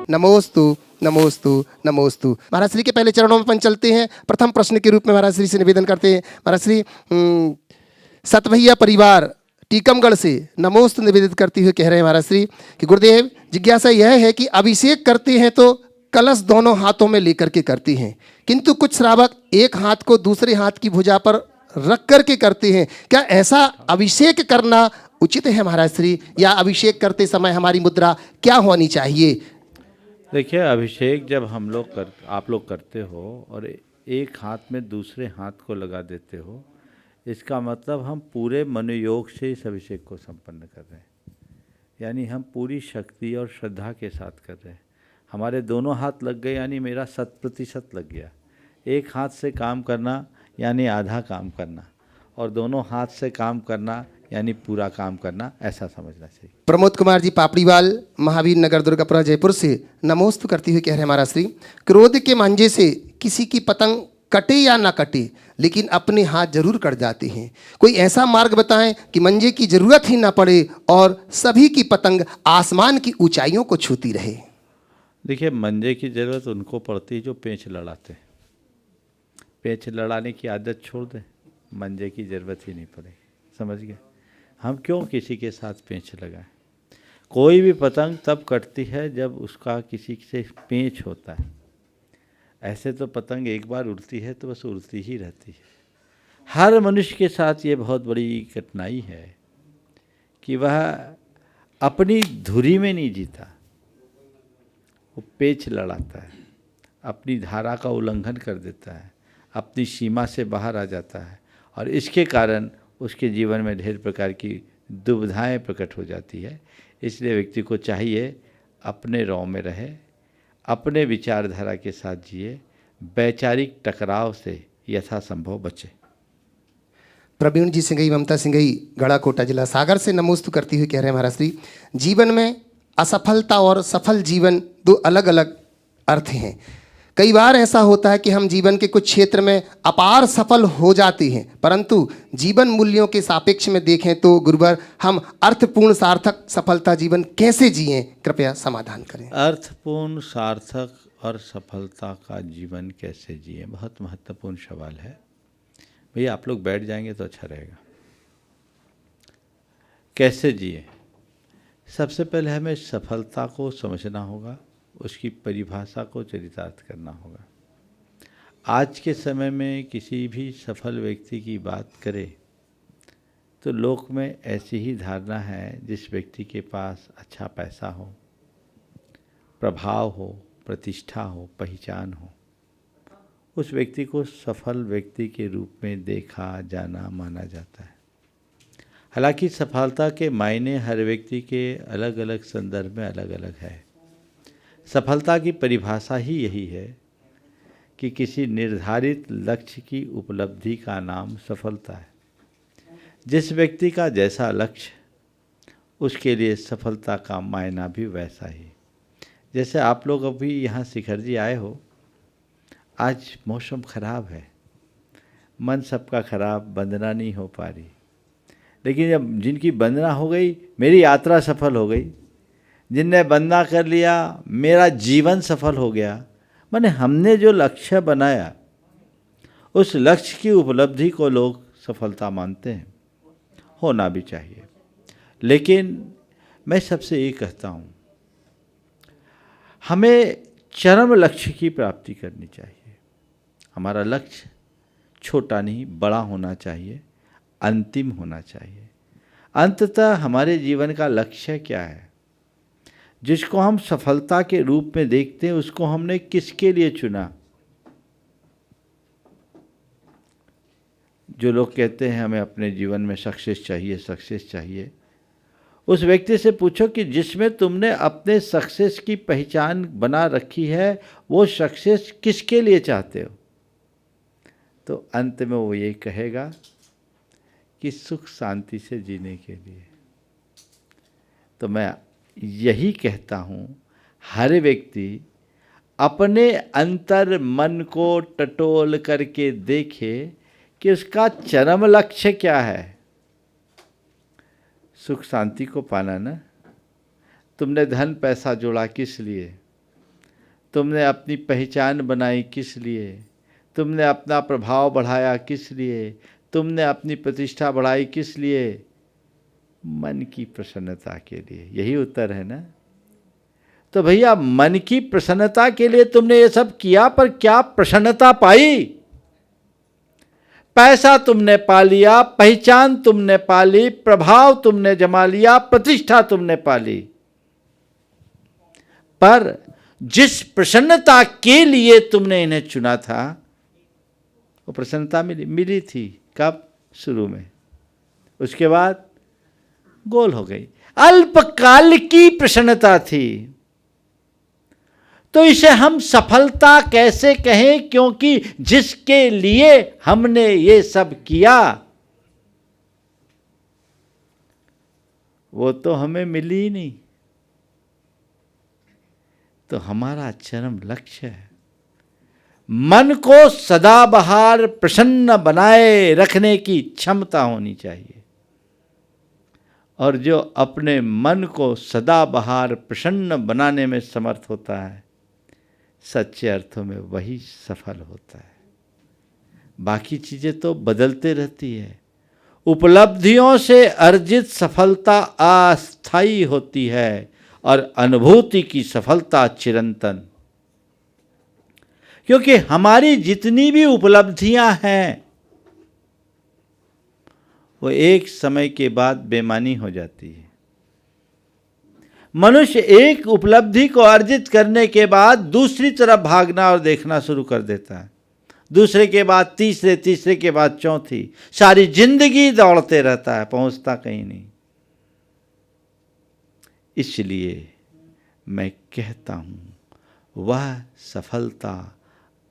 नमोस्तु नमोस्तु नमोस्तु। महाराज श्री के पहले चरणों में अपन चलते हैं। प्रथम प्रश्न के रूप में महाराज श्री से निवेदन करते हैं। महाराज श्री सतभैया परिवार टीकमगढ़ से नमोस्तु निवेदित करते हुए कह रहे हैं महाराज श्री कि गुरुदेव, जिज्ञासा यह है कि अभिषेक करते हैं तो कलश दोनों हाथों में लेकर के करते हैं, किंतु कुछ श्रावक एक हाथ को दूसरे हाथ की भुजा पर रख करके करते हैं। क्या ऐसा अभिषेक करना उचित है महाराज श्री, या अभिषेक करते समय हमारी मुद्रा क्या होनी चाहिए? देखिए, अभिषेक जब आप लोग करते हो और एक हाथ में दूसरे हाथ को लगा देते हो, इसका मतलब हम पूरे मनोयोग से इस अभिषेक को संपन्न कर रहे हैं। यानी हम पूरी शक्ति और श्रद्धा के साथ कर रहे हैं। हमारे दोनों हाथ लग गए यानी मेरा 100% लग गया। एक हाथ से काम करना यानी आधा काम करना, और दोनों हाथ से काम करना यानी पूरा काम करना, ऐसा समझना चाहिए। प्रमोद कुमार जी पापड़ीवाल महावीर नगर दुर्गापुरा जयपुर से नमोस्तु करते हुए कह रहे हैं महाराज श्री, क्रोध के मांझे से किसी की पतंग कटे या ना कटे, लेकिन अपने हाथ जरूर कट जाते हैं। कोई ऐसा मार्ग बताएं कि मंजे की जरूरत ही ना पड़े और सभी की पतंग आसमान की ऊंचाइयों को छूती रहे। देखिए, मंजे की ज़रूरत उनको पड़ती है जो पेंच लड़ाते हैं। पेंच लड़ाने की आदत छोड़ दें, मंजे की ज़रूरत ही नहीं पड़ेगी। समझ गए? हम क्यों किसी के साथ पेंच लगाएं? कोई भी पतंग तब कटती है जब उसका किसी से पेंच होता है। ऐसे तो पतंग एक बार उड़ती है तो बस उड़ती ही रहती है। हर मनुष्य के साथ ये बहुत बड़ी कठिनाई है कि वह अपनी धुरी में नहीं जीता, वो पेंच लड़ाता है, अपनी धारा का उल्लंघन कर देता है, अपनी सीमा से बाहर आ जाता है, और इसके कारण उसके जीवन में ढेर प्रकार की दुविधाएं प्रकट हो जाती है। इसलिए व्यक्ति को चाहिए अपने रौ में रहे, अपने विचारधारा के साथ जिए, वैचारिक टकराव से यथासंभव बचे। प्रवीण जी सिंघई ममता सिंघई गढ़ाकोटा जिला सागर से नमोस्तु करते हुए कह रहे हैं महाराज श्री, जीवन में असफलता और सफल जीवन दो अलग अलग अर्थ हैं। कई बार ऐसा होता है कि हम जीवन के कुछ क्षेत्र में अपार सफल हो जाते हैं, परंतु जीवन मूल्यों के सापेक्ष में देखें तो गुरुवर, हम अर्थपूर्ण सार्थक सफलता जीवन कैसे जिएं? कृपया समाधान करें। अर्थपूर्ण सार्थक और सफलता का जीवन कैसे जिए, बहुत महत्वपूर्ण सवाल है। भैया आप लोग बैठ जाएंगे तो अच्छा रहेगा। कैसे जिए? सबसे पहले हमें सफलता को समझना होगा, उसकी परिभाषा को चरितार्थ करना होगा। आज के समय में किसी भी सफल व्यक्ति की बात करें तो लोक में ऐसी ही धारणा है, जिस व्यक्ति के पास अच्छा पैसा हो, प्रभाव हो, प्रतिष्ठा हो, पहचान हो, उस व्यक्ति को सफल व्यक्ति के रूप में देखा जाना माना जाता है। हालांकि सफलता के मायने हर व्यक्ति के अलग अलग संदर्भ में अलग अलग है। सफलता की परिभाषा ही यही है कि किसी निर्धारित लक्ष्य की उपलब्धि का नाम सफलता है। जिस व्यक्ति का जैसा लक्ष्य, उसके लिए सफलता का मायना भी वैसा ही। जैसे आप लोग अभी यहाँ शिखर जी आए हो, आज मौसम खराब है, मन सबका खराब, वंदना नहीं हो पा रही, लेकिन जब जिनकी वंदना हो गई, मेरी यात्रा सफल हो गई। जिनने वंदना कर लिया, मेरा जीवन सफल हो गया। माने हमने जो लक्ष्य बनाया, उस लक्ष्य की उपलब्धि को लोग सफलता मानते हैं। होना भी चाहिए, लेकिन मैं सबसे ये कहता हूँ, हमें चरम लक्ष्य की प्राप्ति करनी चाहिए। हमारा लक्ष्य छोटा नहीं, बड़ा होना चाहिए, अंतिम होना चाहिए। अंततः हमारे जीवन का लक्ष्य क्या है, जिसको हम सफलता के रूप में देखते हैं, उसको हमने किसके लिए चुना? जो लोग कहते हैं हमें अपने जीवन में सक्सेस चाहिए, सक्सेस चाहिए, उस व्यक्ति से पूछो कि जिसमें तुमने अपने सक्सेस की पहचान बना रखी है, वो सक्सेस किसके लिए चाहते हो? तो अंत में वो ये कहेगा कि सुख शांति से जीने के लिए। तो मैं यही कहता हूँ, हर व्यक्ति अपने अंतर मन को टटोल करके देखे कि उसका चरम लक्ष्य क्या है। सुख शांति को पाना ना। तुमने धन पैसा जोड़ा किस लिए? तुमने अपनी पहचान बनाई किस लिए, तुमने अपना प्रभाव बढ़ाया किस लिए, तुमने अपनी प्रतिष्ठा बढ़ाई किस लिए? मन की प्रसन्नता के लिए। यही उत्तर है ना। तो भैया मन की प्रसन्नता के लिए तुमने ये सब किया, पर क्या प्रसन्नता पाई? पैसा तुमने पा लिया, पहचान तुमने पा ली, प्रभाव तुमने जमा लिया, प्रतिष्ठा तुमने पा ली, पर जिस प्रसन्नता के लिए तुमने इन्हें चुना था वो प्रसन्नता मिली थी कब? शुरू में। उसके बाद गोल हो गई, अल्पकाल की प्रसन्नता थी। तो इसे हम सफलता कैसे कहें? क्योंकि जिसके लिए हमने ये सब किया वो तो हमें मिली ही नहीं। तो हमारा चरम लक्ष्य है मन को सदाबहार प्रसन्न बनाए रखने की क्षमता होनी चाहिए। और जो अपने मन को सदाबहार प्रसन्न बनाने में समर्थ होता है, सच्चे अर्थों में वही सफल होता है। बाकी चीजें तो बदलते रहती है। उपलब्धियों से अर्जित सफलता अस्थायी होती है और अनुभूति की सफलता चिरंतन। क्योंकि हमारी जितनी भी उपलब्धियां हैं वो एक समय के बाद बेमानी हो जाती है। मनुष्य एक उपलब्धि को अर्जित करने के बाद दूसरी तरफ भागना और देखना शुरू कर देता है, दूसरे के बाद तीसरे, तीसरे के बाद चौथी, सारी जिंदगी दौड़ते रहता है, पहुंचता कहीं नहीं। इसलिए मैं कहता हूं वह सफलता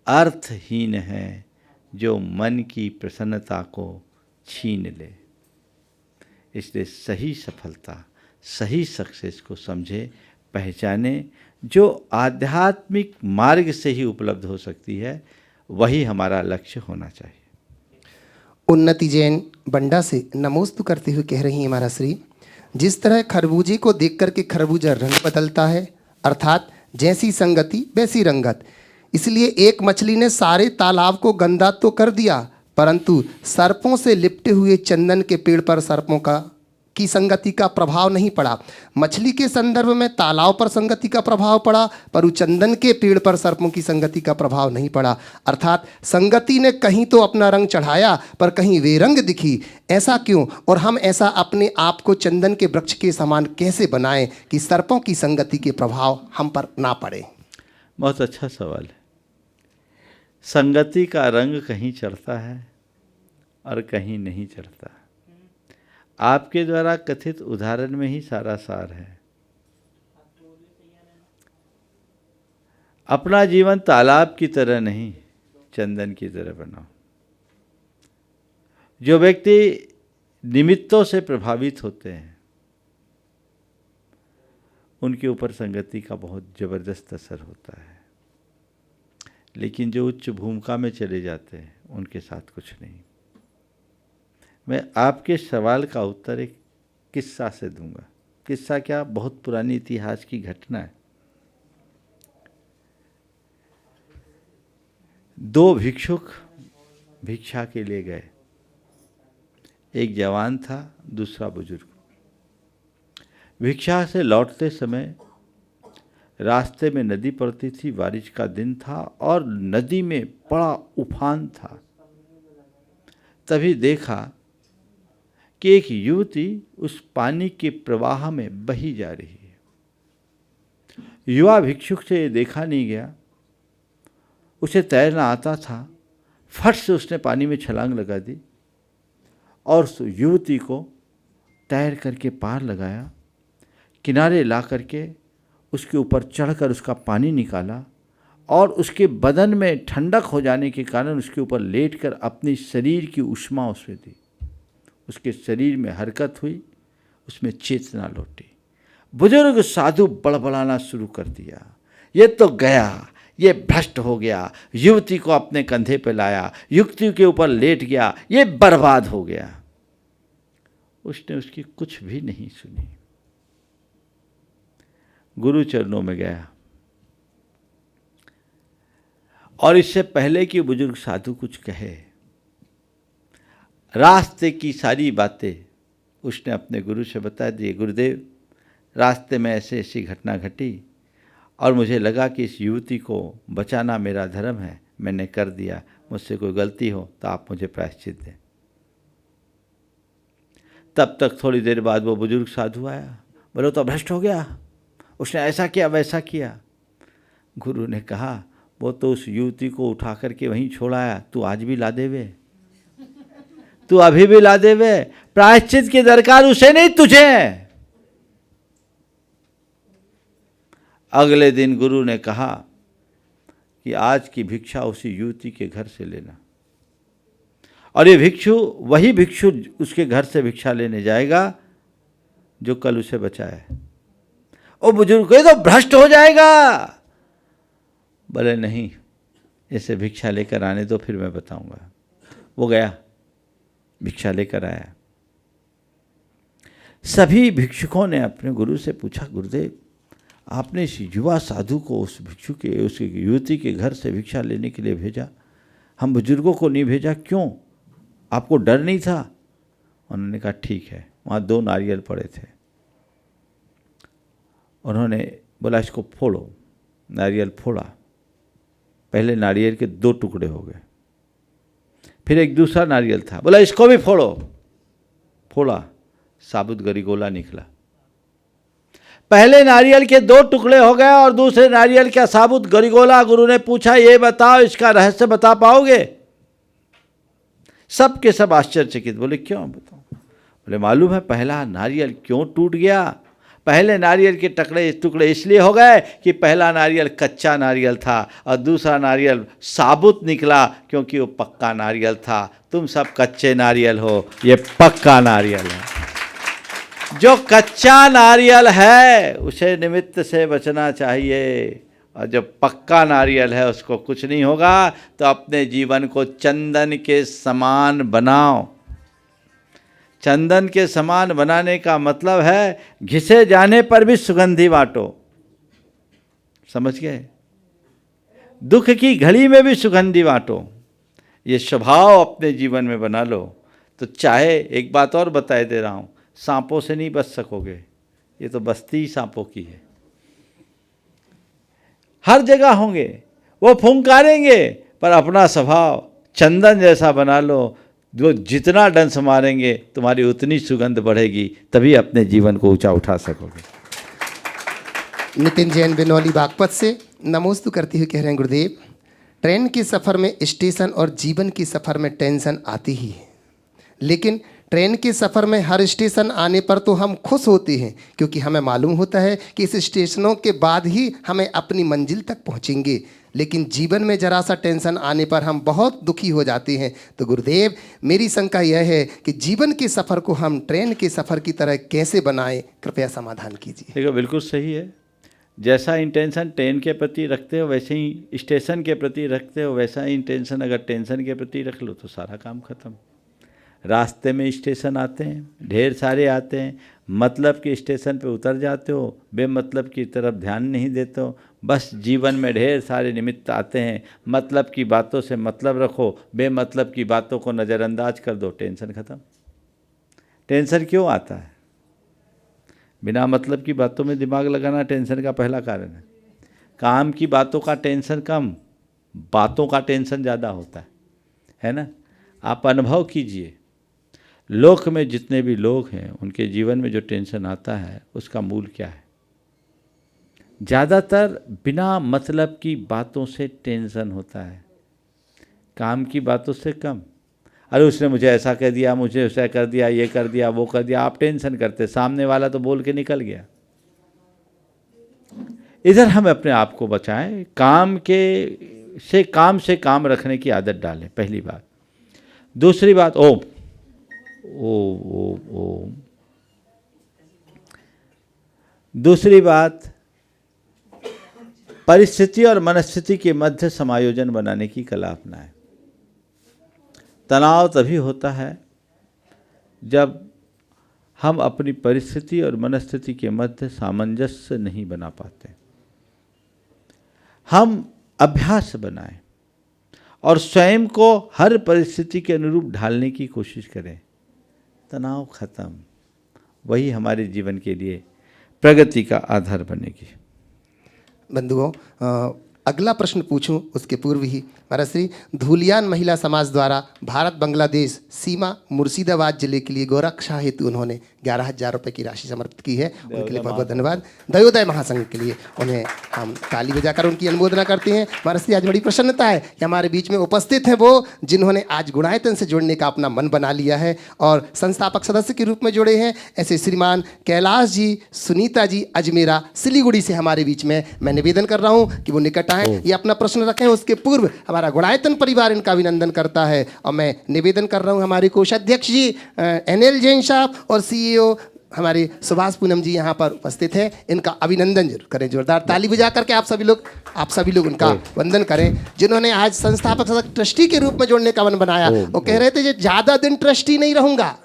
अर्थहीन है जो मन की प्रसन्नता को छीन ले। इसलिए सही सफलता, सही सक्सेस को समझे, पहचाने, जो आध्यात्मिक मार्ग से ही उपलब्ध हो सकती है, वही हमारा लक्ष्य होना चाहिए। उन्नति जैन बंडा से नमोस्तु करते हुए कह रही हैं महाराज श्री, जिस तरह खरबूजे को देख करके खरबूजा रंग बदलता है, अर्थात जैसी संगति वैसी रंगत। इसलिए एक मछली ने सारे तालाब को गंदा तो कर दिया, परंतु सर्पों से लिपटे हुए चंदन के पेड़ पर सर्पों की संगति का प्रभाव नहीं पड़ा। मछली के संदर्भ में तालाब पर संगति का प्रभाव पड़ा, पर चंदन के पेड़ पर सर्पों की संगति का प्रभाव नहीं पड़ा। अर्थात संगति ने कहीं तो अपना रंग चढ़ाया, पर कहीं वे रंग दिखी। ऐसा क्यों? और हम ऐसा अपने आप को चंदन के वृक्ष के समान कैसे बनाएं कि सर्पों की संगति के प्रभाव हम पर ना पड़े? बहुत अच्छा सवाल है। संगति का रंग कहीं चढ़ता है और कहीं नहीं चढ़ता। आपके द्वारा कथित उदाहरण में ही सारा सार है। अपना जीवन तालाब की तरह नहीं, चंदन की तरह बनाओ। जो व्यक्ति निमित्तों से प्रभावित होते हैं उनके ऊपर संगति का बहुत जबरदस्त असर होता है, लेकिन जो उच्च भूमिका में चले जाते हैं उनके साथ कुछ नहीं। मैं आपके सवाल का उत्तर एक किस्सा से दूंगा। किस्सा क्या, बहुत पुरानी इतिहास की घटना है। दो भिक्षुक भिक्षा के लिए गए। एक जवान था, दूसरा बुजुर्ग। भिक्षा से लौटते समय रास्ते में नदी पड़ती थी, बारिश का दिन था और नदी में बड़ा उफान था। तभी देखा कि एक युवती उस पानी के प्रवाह में बही जा रही है। युवा भिक्षुक से देखा नहीं गया, उसे तैरना आता था। फट से उसने पानी में छलांग लगा दी और उस युवती को तैर करके पार लगाया, किनारे ला करके उसके ऊपर चढ़कर उसका पानी निकाला और उसके बदन में ठंडक हो जाने के कारण उसके ऊपर लेटकर अपनी शरीर की उष्मा उसमें दी। उसके शरीर में हरकत हुई, उसमें चेतना लौटी। बुजुर्ग साधु बड़बड़ाना शुरू कर दिया, ये तो गया, ये भ्रष्ट हो गया। युवती को अपने कंधे पे लाया, युवती के ऊपर लेट गया, ये बर्बाद हो गया। उसने उसकी कुछ भी नहीं सुनी। गुरु चरणों में गया, और इससे पहले कि बुजुर्ग साधु कुछ कहे, रास्ते की सारी बातें उसने अपने गुरु से बता दी। गुरुदेव, रास्ते में ऐसे ऐसी घटना घटी और मुझे लगा कि इस युवती को बचाना मेरा धर्म है, मैंने कर दिया, मुझसे कोई गलती हो तो आप मुझे प्रायश्चित दें। तब तक थोड़ी देर बाद वो बुजुर्ग साधु आया, बोलो तो भ्रष्ट हो गया, उसने ऐसा किया वैसा किया। गुरु ने कहा, वो तो उस युवती को उठा करके वहीं छोड़ाया, तू आज भी ला देवे, तू अभी भी ला देवे, प्रायश्चित की दरकार उसे नहीं तुझे। अगले दिन गुरु ने कहा कि आज की भिक्षा उसी युवती के घर से लेना, और ये भिक्षु वही भिक्षु उसके घर से भिक्षा लेने जाएगा जो कल उसे बचाया। ओ बुजुर्ग, ये तो भ्रष्ट हो जाएगा। बोले नहीं, इसे भिक्षा लेकर आने दो, फिर मैं बताऊंगा। वो गया, भिक्षा लेकर आया। सभी भिक्षुकों ने अपने गुरु से पूछा, गुरुदेव, आपने इस युवा साधु को उस भिक्षु के, उस युवती के घर से भिक्षा लेने के लिए भेजा, हम बुजुर्गों को नहीं भेजा, क्यों? आपको डर नहीं था? उन्होंने कहा ठीक है। वहाँ 2 नारियल पड़े थे। उन्होंने बोला इसको फोड़ो। नारियल फोड़ा, पहले नारियल के 2 टुकड़े हो गए। फिर एक दूसरा नारियल था, बोला इसको भी फोड़ो। फोड़ा, साबुत गरीगोला निकला। पहले नारियल के 2 टुकड़े हो गए और दूसरे नारियल का साबुत गरीगोला। गुरु ने पूछा, ये बताओ, इसका रहस्य बता पाओगे? सब के सब आश्चर्यचकित। बोले क्यों बताओ? बोले मालूम है पहला नारियल क्यों टूट गया? पहले नारियल के टुकड़े इसलिए हो गए कि पहला नारियल कच्चा नारियल था और दूसरा नारियल साबुत निकला, क्योंकि वो पक्का नारियल था। तुम सब कच्चे नारियल हो, ये पक्का नारियल है। जो कच्चा नारियल है उसे निमित्त से बचना चाहिए, और जो पक्का नारियल है उसको कुछ नहीं होगा। तो अपने जीवन को चंदन के समान बनाओ। चंदन के समान बनाने का मतलब है घिसे जाने पर भी सुगंधी बांटो। समझ गए? दुख की घड़ी में भी सुगंधी बांटो। ये स्वभाव अपने जीवन में बना लो तो चाहे, एक बात और बताए दे रहा हूँ, सांपों से नहीं बच सकोगे, ये तो बस्ती ही सांपों की है। हर जगह होंगे, वो फुंकारेंगे, पर अपना स्वभाव चंदन जैसा बना लो। जो जितना डंस मारेंगे तुम्हारी उतनी सुगंध बढ़ेगी, तभी अपने जीवन को ऊंचा उठा सकोगे। नितिन जैन बिनौली बागपत से नमोस्तु करते हुए कह रहे हैं, गुरुदेव, ट्रेन के सफ़र में स्टेशन और जीवन के सफ़र में टेंशन आती ही है, लेकिन ट्रेन के सफ़र में हर स्टेशन आने पर तो हम खुश होते हैं, क्योंकि हमें मालूम होता है कि इस स्टेशनों के बाद ही हमें अपनी मंजिल तक पहुंचेंगे। लेकिन जीवन में जरा सा टेंशन आने पर हम बहुत दुखी हो जाते हैं। तो गुरुदेव, मेरी शंका यह है कि जीवन के सफ़र को हम ट्रेन के सफ़र की तरह कैसे बनाएं, कृपया समाधान कीजिए। देखो, बिल्कुल सही है। जैसा इंटेंशन ट्रेन के प्रति रखते हो वैसे ही स्टेशन के प्रति रखते हो, वैसा ही इंटेंशन अगर टेंशन के प्रति रख लो तो सारा काम खत्म। रास्ते में स्टेशन आते हैं, ढेर सारे आते हैं, मतलब के स्टेशन पे उतर जाते हो, बेमतलब की तरफ ध्यान नहीं देते हो। बस जीवन में ढेर सारे निमित्त आते हैं, मतलब की बातों से मतलब रखो, बेमतलब की बातों को नज़रअंदाज कर दो, टेंशन खत्म। टेंशन क्यों आता है? बिना मतलब की बातों में दिमाग लगाना टेंशन का पहला कारण है। काम की बातों का टेंशन कम, बातों का टेंशन ज़्यादा होता है ना? आप अनुभव कीजिए, लोक में जितने भी लोग हैं उनके जीवन में जो टेंशन आता है उसका मूल क्या है? ज़्यादातर बिना मतलब की बातों से टेंशन होता है, काम की बातों से कम। अरे उसने मुझे ऐसा कह दिया, मुझे ऐसा कर दिया, ये कर दिया, वो कर दिया, आप टेंशन करते, सामने वाला तो बोल के निकल गया। इधर हम अपने आप को बचाएं, काम से काम रखने की आदत डालें, पहली बात। दूसरी बात, ओम ओम। दूसरी बात, परिस्थिति और मनस्थिति के मध्य समायोजन बनाने की कला अपनाएं। तनाव तभी होता है जब हम अपनी परिस्थिति और मनस्थिति के मध्य सामंजस्य नहीं बना पाते। हम अभ्यास बनाएं, और स्वयं को हर परिस्थिति के अनुरूप ढालने की कोशिश करें। तनाव खत्म, वही हमारे जीवन के लिए प्रगति का आधार बनेगी। बंधुओं, अगला प्रश्न पूछूं उसके पूर्व ही महाराज श्री धूलियान महिला समाज द्वारा भारत बांग्लादेश सीमा मुर्शिदाबाद जिले के लिए गौरक्षा हेतु उन्होंने 11,000 रुपये की राशि समर्पित की है। उनके लिए बहुत बहुत धन्यवाद। दयोदय महासंघ के लिए उन्हें हम ताली बजाकर उनकी अनुमोदना करते हैं। महाराज श्री, आज बड़ी प्रसन्नता है कि हमारे बीच में उपस्थित हैं वो जिन्होंने आज गुणायतन से जुड़ने का अपना मन बना लिया है और संस्थापक सदस्य के रूप में जुड़े हैं। ऐसे श्रीमान कैलाश जी, सुनीता जी अजमेरा सिलीगुड़ी से हमारे बीच में मैं निवेदन कर रहा हूँ कि वो निकट आएँ, ये अपना प्रश्न रखें। उसके पूर्व हमारा गुणायतन परिवार इनका अभिनंदन करता है और मैं निवेदन कर रहा हूँ हमारे कोषाध्यक्ष जी NL जैन साहब और CEO हमारे सुभाष पूनम जी यहाँ पर उपस्थित हैं, इनका अभिनंदन जरूर करें। जोरदार ताली बजा करके आप सभी लोग उनका वंदन करें जिन्होंने आज संस्थापक सदस्य ट्रस्टी के रूप में जोड़ने का मन बनाया। वो कह रहे थे कि ज़्यादा दिन ट्रस्टी नहीं रहूँगा,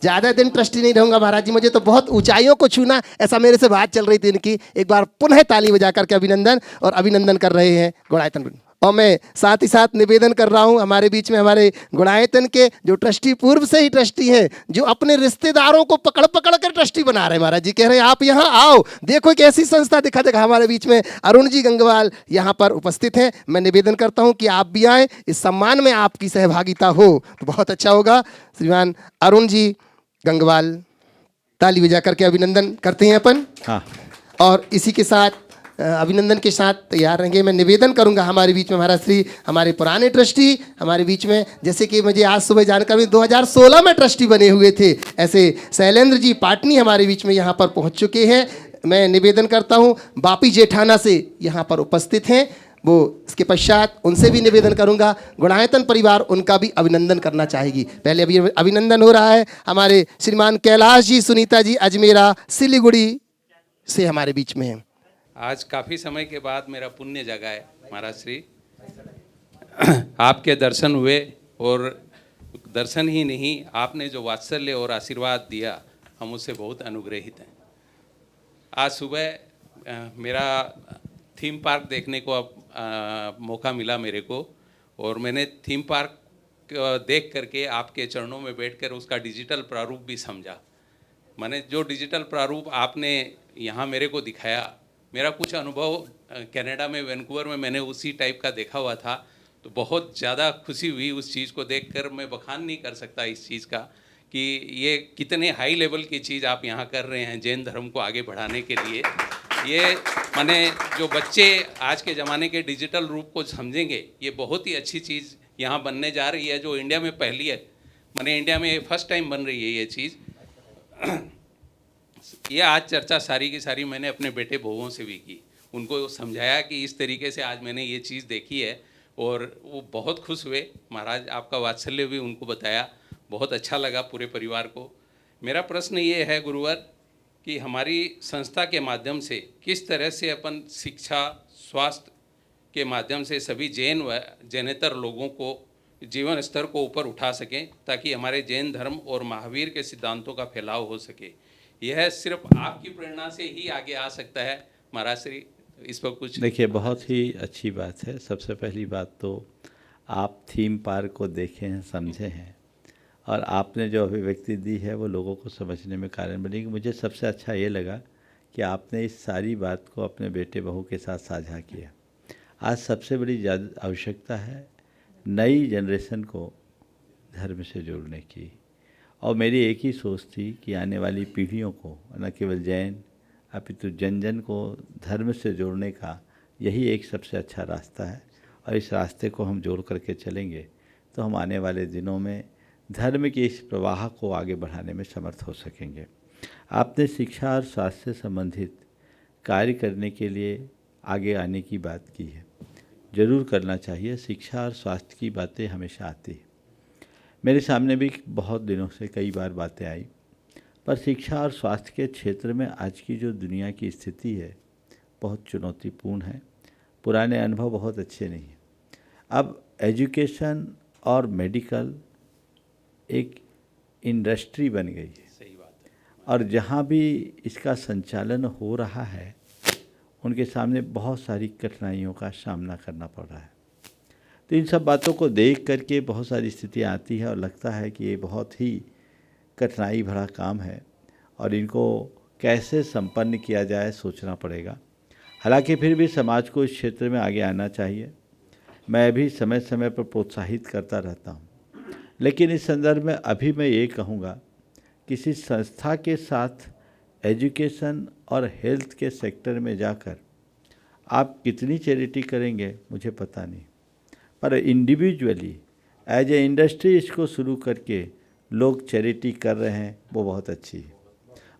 ज़्यादा दिन ट्रस्टी नहीं रहूँगा महाराज जी, मुझे तो बहुत ऊंचाइयों को छूना, ऐसा मेरे से बात चल रही थी इनकी। एक बार पुनः ताली बजा करके अभिनंदन कर रहे हैं गुणायतन। और मैं साथ ही साथ निवेदन कर रहा हूं हमारे बीच में हमारे गुणायतन के जो ट्रस्टी पूर्व से ही ट्रस्टी हैं, जो अपने रिश्तेदारों को पकड़ पकड़ कर ट्रस्टी बना रहे हैं। महाराज जी कह रहे हैं आप यहाँ आओ, देखो एक ऐसी संस्था दिखा हमारे बीच में अरुण जी गंगवाल यहाँ पर उपस्थित हैं। मैं निवेदन करता हूँ कि आप भी आएँ, इस सम्मान में आपकी सहभागिता हो तो बहुत अच्छा होगा। श्रीमान अरुण जी गंगवाल, ताली बजा करके अभिनंदन करते हैं अपन। हाँ, और इसी के साथ अभिनंदन के साथ तैयार रहेंगे। मैं निवेदन करूंगा हमारे बीच में महाराज श्री हमारे पुराने ट्रस्टी हमारे बीच में, जैसे कि मुझे आज सुबह जानकारी 2016 में ट्रस्टी बने हुए थे, ऐसे शैलेंद्र जी पाटनी हमारे बीच में यहाँ पर पहुँच चुके हैं। मैं निवेदन करता हूँ बापी जेठाना से यहाँ पर उपस्थित हैं, वो इसके पश्चात उनसे भी निवेदन करूंगा। गुणायतन परिवार उनका भी अभिनंदन करना चाहेगी। पहले अभी अभिनंदन हो रहा है हमारे श्रीमान कैलाश जी, सुनीता जी अजमेरा सिलीगुड़ी से हमारे बीच में हैं। आज काफ़ी समय के बाद मेरा पुण्य जगा है महाराज श्री, आपके दर्शन हुए और दर्शन ही नहीं, आपने जो वात्सल्य और आशीर्वाद दिया हम उससे बहुत अनुग्रहित हैं। आज सुबह मेरा थीम पार्क देखने को मौका मिला मेरे को, और मैंने थीम पार्क देख करके आपके चरणों में बैठकर उसका डिजिटल प्रारूप भी समझा। मैंने जो डिजिटल प्रारूप आपने यहाँ मेरे को दिखाया, मेरा कुछ अनुभव कनाडा में वैंकूवर में मैंने उसी टाइप का देखा हुआ था, तो बहुत ज़्यादा खुशी हुई उस चीज़ को देखकर। मैं बखान नहीं कर सकता इस चीज़ का कि ये कितने हाई लेवल की चीज़ आप यहाँ कर रहे हैं जैन धर्म को आगे बढ़ाने के लिए। ये माने जो बच्चे आज के ज़माने के डिजिटल रूप को समझेंगे, ये बहुत ही अच्छी चीज़ यहाँ बनने जा रही है, जो इंडिया में पहली है, माने इंडिया में फर्स्ट टाइम बन रही है ये चीज़। ये आज चर्चा सारी की सारी मैंने अपने बेटे बहुओं से भी की, उनको समझाया कि इस तरीके से आज मैंने ये चीज़ देखी है, और वो बहुत खुश हुए। महाराज आपका वात्सल्य भी उनको बताया, बहुत अच्छा लगा पूरे परिवार को। मेरा प्रश्न ये है गुरुवर कि हमारी संस्था के माध्यम से किस तरह से अपन शिक्षा स्वास्थ्य के माध्यम से सभी जैन व जैनेतर लोगों को जीवन स्तर को ऊपर उठा सकें, ताकि हमारे जैन धर्म और महावीर के सिद्धांतों का फैलाव हो सके। यह सिर्फ आपकी प्रेरणा से ही आगे आ सकता है महाराज श्री, इस पर कुछ। देखिए, बहुत ही अच्छी बात है। सबसे पहली बात तो आप थीम पार्क को देखे हैं, समझे हैं, और आपने जो अभिव्यक्ति दी है वो लोगों को समझने में कारण बनेगी। मुझे सबसे अच्छा ये लगा कि आपने इस सारी बात को अपने बेटे बहू के साथ साझा किया। आज सबसे बड़ी ज़्यादा आवश्यकता है नई जनरेशन को धर्म से जोड़ने की, और मेरी एक ही सोच थी कि आने वाली पीढ़ियों को न केवल जैन अपितु जन जन को धर्म से जोड़ने का यही एक सबसे अच्छा रास्ता है, और इस रास्ते को हम जोड़ करके चलेंगे तो हम आने वाले दिनों में धर्म के इस प्रवाह को आगे बढ़ाने में समर्थ हो सकेंगे। आपने शिक्षा और स्वास्थ्य से संबंधित कार्य करने के लिए आगे आने की बात की है, ज़रूर करना चाहिए। शिक्षा और स्वास्थ्य की बातें हमेशा आती है, मेरे सामने भी बहुत दिनों से कई बार बातें आई, पर शिक्षा और स्वास्थ्य के क्षेत्र में आज की जो दुनिया की स्थिति है बहुत चुनौतीपूर्ण है। पुराने अनुभव बहुत अच्छे नहीं हैं। अब एजुकेशन और मेडिकल एक इंडस्ट्री बन गई है, सही बात है, और जहाँ भी इसका संचालन हो रहा है उनके सामने बहुत सारी कठिनाइयों का सामना करना पड़ रहा है। तो इन सब बातों को देख करके बहुत सारी स्थितियाँ आती है और लगता है कि ये बहुत ही कठिनाई भरा काम है और इनको कैसे संपन्न किया जाए सोचना पड़ेगा। हालांकि फिर भी समाज को इस क्षेत्र में आगे आना चाहिए। मैं भी समय समय पर प्रोत्साहित करता रहता हूँ, लेकिन इस संदर्भ में अभी मैं ये कहूँगा, किसी संस्था के साथ एजुकेशन और हेल्थ के सेक्टर में जाकर आप कितनी चैरिटी करेंगे मुझे पता नहीं, पर इंडिविजुअली एज ए इंडस्ट्री इसको शुरू करके लोग चैरिटी कर रहे हैं, वो बहुत अच्छी है।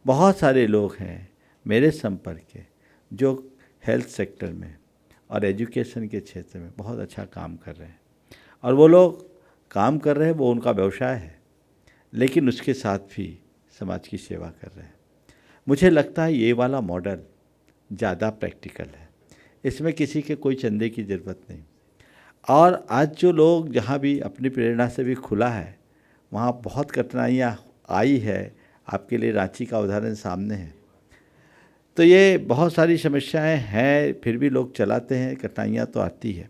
बहुत सारे लोग हैं मेरे संपर्क के जो हेल्थ सेक्टर में और एजुकेशन के क्षेत्र में बहुत अच्छा काम कर रहे हैं, और वो लोग काम कर रहे हैं, वो उनका व्यवसाय है, लेकिन उसके साथ भी समाज की सेवा कर रहे हैं। मुझे लगता है ये वाला मॉडल ज़्यादा प्रैक्टिकल है, इसमें किसी के कोई चंदे की ज़रूरत नहीं। और आज जो लोग जहाँ भी अपनी प्रेरणा से भी खुला है, वहाँ बहुत कठिनाइयाँ आई है। आपके लिए रांची का उदाहरण सामने है। तो ये बहुत सारी समस्याएं हैं, फिर भी लोग चलाते हैं, कठिनाइयाँ तो आती है।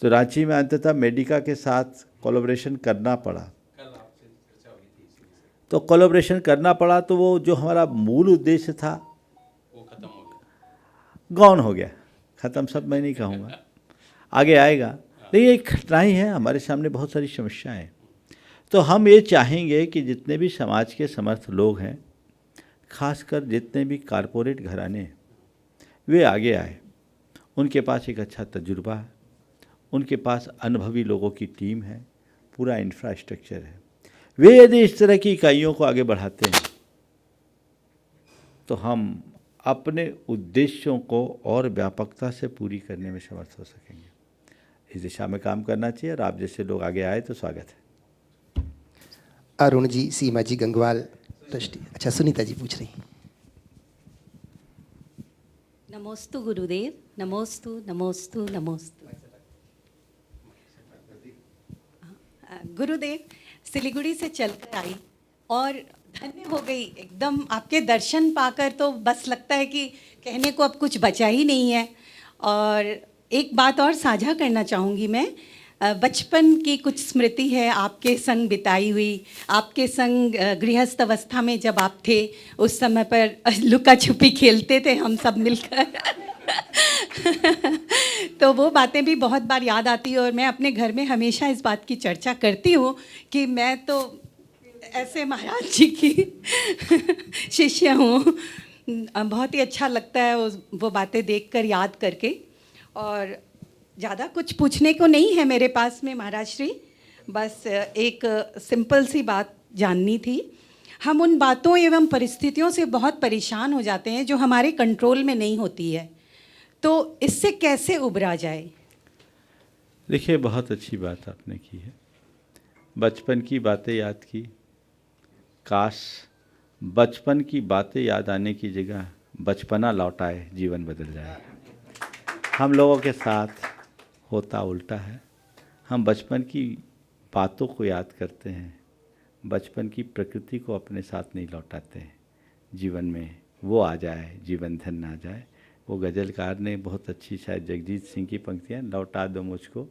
तो रांची में अंततः मेडिका के साथ कोलैबोरेशन करना पड़ा। तो कोलैबोरेशन करना पड़ा, तो वो जो हमारा मूल उद्देश्य था वो खत्म हो गया, गौन हो गया। ख़त्म सब मैं नहीं कहूँगा, आगे आएगा। लेकिन एक कठिनाई है, हमारे सामने बहुत सारी समस्याएं हैं। तो हम ये चाहेंगे कि जितने भी समाज के समर्थ लोग हैं, खासकर जितने भी कारपोरेट घराने हैं, वे आगे आए। उनके पास एक अच्छा तजुर्बा है, उनके पास अनुभवी लोगों की टीम है, पूरा इंफ्रास्ट्रक्चर है। वे यदि इस तरह की इकाइयों को आगे बढ़ाते हैं तो हम अपने उद्देश्यों को और व्यापकता से पूरी करने में समर्थ हो सकेंगे। इस दिशा में काम करना चाहिए, और आप जैसे लोग आगे आए तो स्वागत है। अरुण जी, सीमा जी गंगवाल ट्रस्टी। अच्छा, सुनीता जी पूछ रही। नमोस्तु गुरुदेव, नमोस्तु नमोस्तु नमोस्तु। गुरुदेव, सिलीगुड़ी से चलकर आई और धन्य हो गई एकदम। आपके दर्शन पाकर तो बस लगता है कि कहने को अब कुछ बचा ही नहीं है। और एक बात और साझा करना चाहूँगी मैं। बचपन की कुछ स्मृति है आपके संग बिताई हुई, आपके संग गृहस्थ अवस्था में जब आप थे, उस समय पर लुका छुपी खेलते थे हम सब मिलकर तो वो बातें भी बहुत बार याद आती है। और मैं अपने घर में हमेशा इस बात की चर्चा करती हूँ कि मैं तो ऐसे महाराज जी की शिष्य हूँ। बहुत ही अच्छा लगता है वो बातें देखकर, याद करके। और ज़्यादा कुछ पूछने को नहीं है मेरे पास में महाराज श्री, बस एक सिंपल सी बात जाननी थी। हम उन बातों एवं परिस्थितियों से बहुत परेशान हो जाते हैं जो हमारे कंट्रोल में नहीं होती है, तो इससे कैसे उबरा जाए? देखिए, बहुत अच्छी बात आपने की है। बचपन की बातें याद की। काश बचपन की बातें याद आने की जगह बचपना लौट आए, जीवन बदल जाए। हम लोगों के साथ होता उल्टा है। हम बचपन की बातों को याद करते हैं, बचपन की प्रकृति को अपने साथ नहीं लौटाते हैं। जीवन में वो आ जाए, जीवन धन आ जाए। वो गज़लकार ने बहुत अच्छी, शायद जगजीत सिंह की पंक्तियाँ, लौटा दो मुझको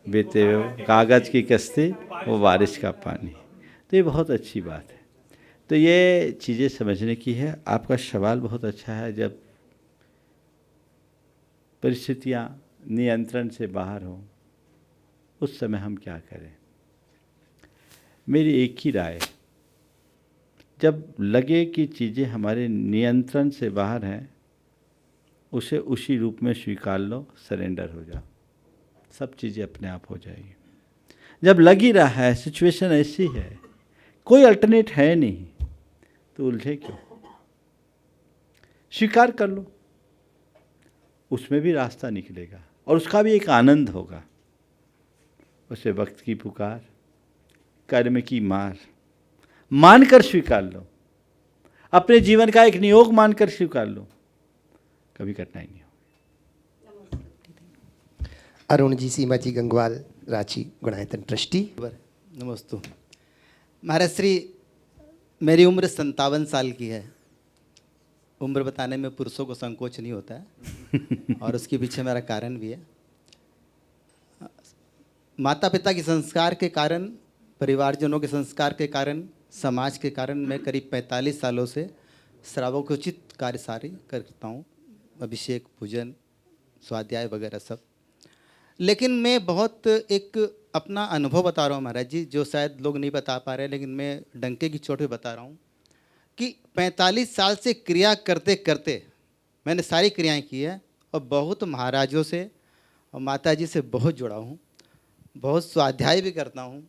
बीते हुए कागज़ की कश्ती, वो बारिश का पानी। तो ये बहुत अच्छी बात है। तो ये चीज़ें समझने की है। आपका सवाल बहुत अच्छा है। जब परिस्थितियाँ नियंत्रण से बाहर हों, उस समय हम क्या करें? मेरी एक ही राय, जब लगे कि चीज़ें हमारे नियंत्रण से बाहर हैं, उसे उसी रूप में स्वीकार लो, सरेंडर हो जाओ, सब चीज़ें अपने आप हो जाएगी। जब लग ही रहा है सिचुएशन ऐसी है, कोई अल्टरनेट है नहीं, तो उलझे क्यों? स्वीकार कर लो, उसमें भी रास्ता निकलेगा और उसका भी एक आनंद होगा। उसे वक्त की पुकार, कर्म की मार मानकर स्वीकार लो, अपने जीवन का एक नियोग मानकर स्वीकार लो, कभी कठिनाई नहीं होगी। अरुण जी, सीमा जी गंगवाल, रांची गुणायतन ट्रस्टी। नमस्ते महाराज श्री, मेरी उम्र 57 साल की है। उम्र बताने में पुरुषों को संकोच नहीं होता है और उसके पीछे मेरा कारण भी है। माता पिता के संस्कार के कारण, परिवारजनों के संस्कार के कारण, समाज के कारण मैं करीब 45 सालों से श्रावकोचित कार्य सारे करता हूँ, अभिषेक, पूजन, स्वाध्याय वगैरह सब। लेकिन मैं बहुत एक अपना अनुभव बता रहा हूँ महाराज जी, जो शायद लोग नहीं बता पा रहे, लेकिन मैं डंके की चोट पे बता रहा हूँ कि 45 साल से क्रिया करते करते मैंने सारी क्रियाएं की है और बहुत महाराजों से और माता जी से बहुत जुड़ा हूँ, बहुत स्वाध्याय भी करता हूँ,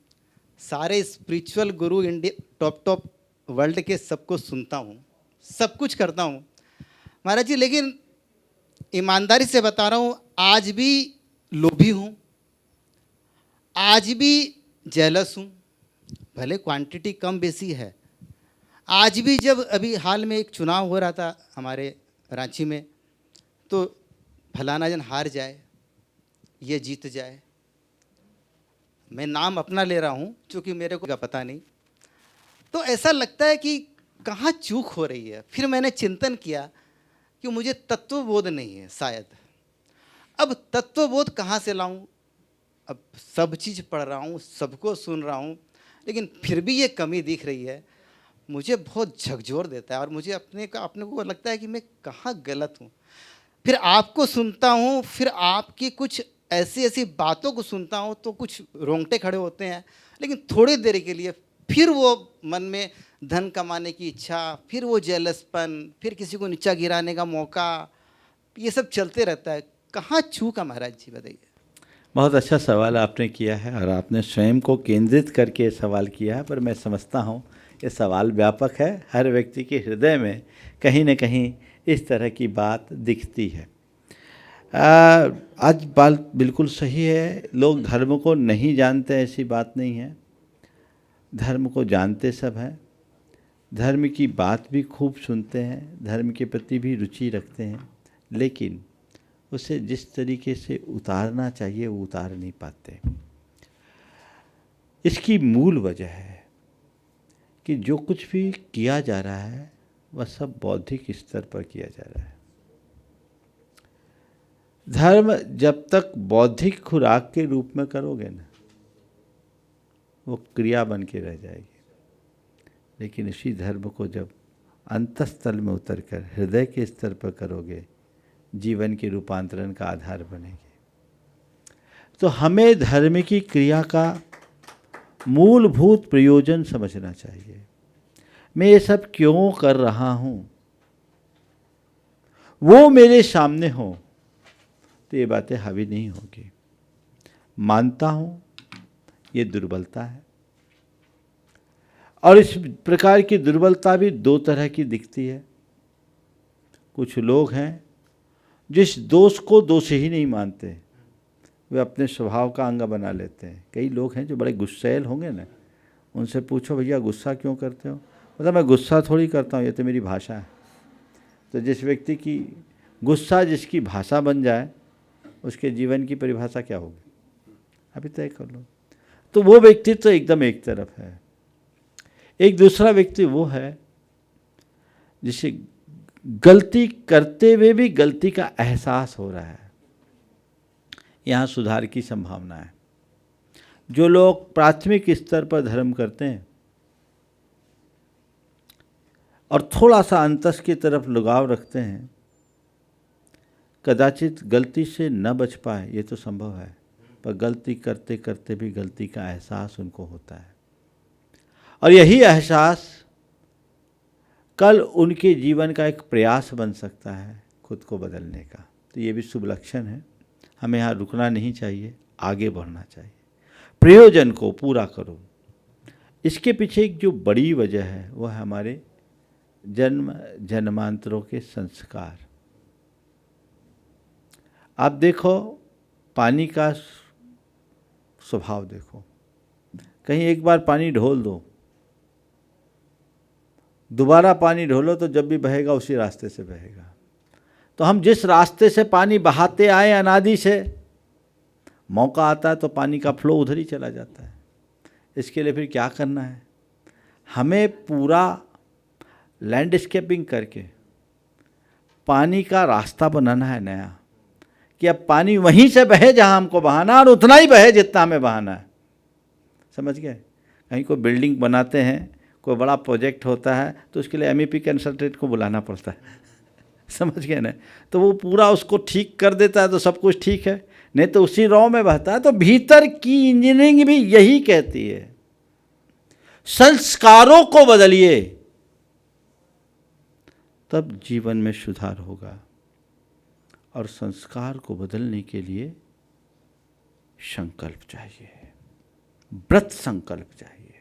सारे स्पिरिचुअल गुरु इंडिया टॉप वर्ल्ड के सबको सुनता हूँ, सब कुछ करता हूँ महाराज जी। लेकिन ईमानदारी से बता रहा हूँ, आज भी लोभी हूँ, आज भी जेलस हूँ, भले क्वांटिटी कम बेसी है। आज भी जब अभी हाल में एक चुनाव हो रहा था हमारे रांची में, तो फलाना जन हार जाए, ये जीत जाए, मैं नाम अपना ले रहा हूँ क्योंकि मेरे को का पता नहीं, तो ऐसा लगता है कि कहाँ चूक हो रही है। फिर मैंने चिंतन किया कि मुझे तत्वबोध नहीं है शायद। अब तत्वबोध कहाँ से लाऊं? अब सब चीज़ पढ़ रहा हूँ, सबको सुन रहा हूँ, लेकिन फिर भी ये कमी दिख रही है, मुझे बहुत झकझोर देता है और मुझे अपने को लगता है कि मैं कहाँ गलत हूँ। फिर आपको सुनता हूँ, फिर आपकी कुछ ऐसी ऐसी बातों को सुनता हूँ तो कुछ रोंगटे खड़े होते हैं, लेकिन थोड़ी देर के लिए फिर वो मन में धन कमाने की इच्छा, फिर वो जेलसपन, फिर किसी को नीचा गिराने का मौका, ये सब चलते रहता है। कहाँ चूका महाराज जी, बताइए। बहुत अच्छा सवाल आपने किया है और आपने स्वयं को केंद्रित करके सवाल किया है, पर मैं समझता हूँ ये सवाल व्यापक है, हर व्यक्ति के हृदय में कहीं न कहीं इस तरह की बात दिखती है। आज बात बिल्कुल सही है, लोग धर्म को नहीं जानते ऐसी बात नहीं है, धर्म को जानते सब हैं, धर्म की बात भी खूब सुनते हैं, धर्म के प्रति भी रुचि रखते हैं, लेकिन उसे जिस तरीके से उतारना चाहिए वो उतार नहीं पाते। इसकी मूल वजह है कि जो कुछ भी किया जा रहा है वह सब बौद्धिक स्तर पर किया जा रहा है। धर्म जब तक बौद्धिक खुराक के रूप में करोगे ना, वो क्रिया बन के रह जाएगी, लेकिन इसी धर्म को जब अंतस्थल में उतरकर हृदय के स्तर पर करोगे, जीवन के रूपांतरण का आधार बनेगी। तो हमें धर्म की क्रिया का मूलभूत प्रयोजन समझना चाहिए। मैं ये सब क्यों कर रहा हूँ, वो मेरे सामने हो तो ये बातें हावी नहीं होगी। मानता हूँ ये दुर्बलता है, और इस प्रकार की दुर्बलता भी दो तरह की दिखती है। कुछ लोग हैं जिस दोष को दोष ही नहीं मानते, वे अपने स्वभाव का अंग बना लेते हैं। कई लोग हैं जो बड़े गुस्सैल होंगे ना, उनसे पूछो भैया गुस्सा क्यों करते हो, मतलब मैं गुस्सा थोड़ी करता हूँ, ये तो मेरी भाषा है। तो जिस व्यक्ति की गुस्सा जिसकी भाषा बन जाए, उसके जीवन की परिभाषा क्या होगी, अभी तय कर लो। तो वो व्यक्ति तो एकदम एक तरफ है। एक दूसरा व्यक्ति वो है जिसे गलती करते हुए भी गलती का एहसास हो रहा है, यहाँ सुधार की संभावना है। जो लोग प्राथमिक स्तर पर धर्म करते हैं और थोड़ा सा अंतस की तरफ लगाव रखते हैं, कदाचित गलती से न बच पाए, ये तो संभव है, पर गलती करते करते भी गलती का एहसास उनको होता है, और यही एहसास कल उनके जीवन का एक प्रयास बन सकता है खुद को बदलने का। तो ये भी शुभ लक्षण है। हमें यहाँ रुकना नहीं चाहिए, आगे बढ़ना चाहिए, प्रयोजन को पूरा करो। इसके पीछे एक जो बड़ी वजह है वह है हमारे जन्मांतरों के संस्कार। आप देखो, पानी का स्वभाव देखो, कहीं एक बार पानी ढोल दो, दोबारा पानी ढोलो तो जब भी बहेगा उसी रास्ते से बहेगा। तो हम जिस रास्ते से पानी बहाते आए अनादि से, मौका आता है तो पानी का फ्लो उधर ही चला जाता है। इसके लिए फिर क्या करना है, हमें पूरा लैंडस्केपिंग करके पानी का रास्ता बनाना है नया, कि अब पानी वहीं से बहे जहाँ हमको बहाना, और उतना ही बहे जितना हमें बहाना है। समझ गए? कहीं कोई बिल्डिंग बनाते हैं, कोई बड़ा प्रोजेक्ट होता है, तो उसके लिए MEP कंसल्टेंट को बुलाना पड़ता है। समझ गए ना? तो वो पूरा उसको ठीक कर देता है तो सब कुछ ठीक है, नहीं तो उसी रॉ में बहता है। तो भीतर की इंजीनियरिंग भी यही कहती है, संस्कारों को बदलिए तब जीवन में सुधार होगा। और संस्कार को बदलने के लिए संकल्प चाहिए, व्रत संकल्प चाहिए।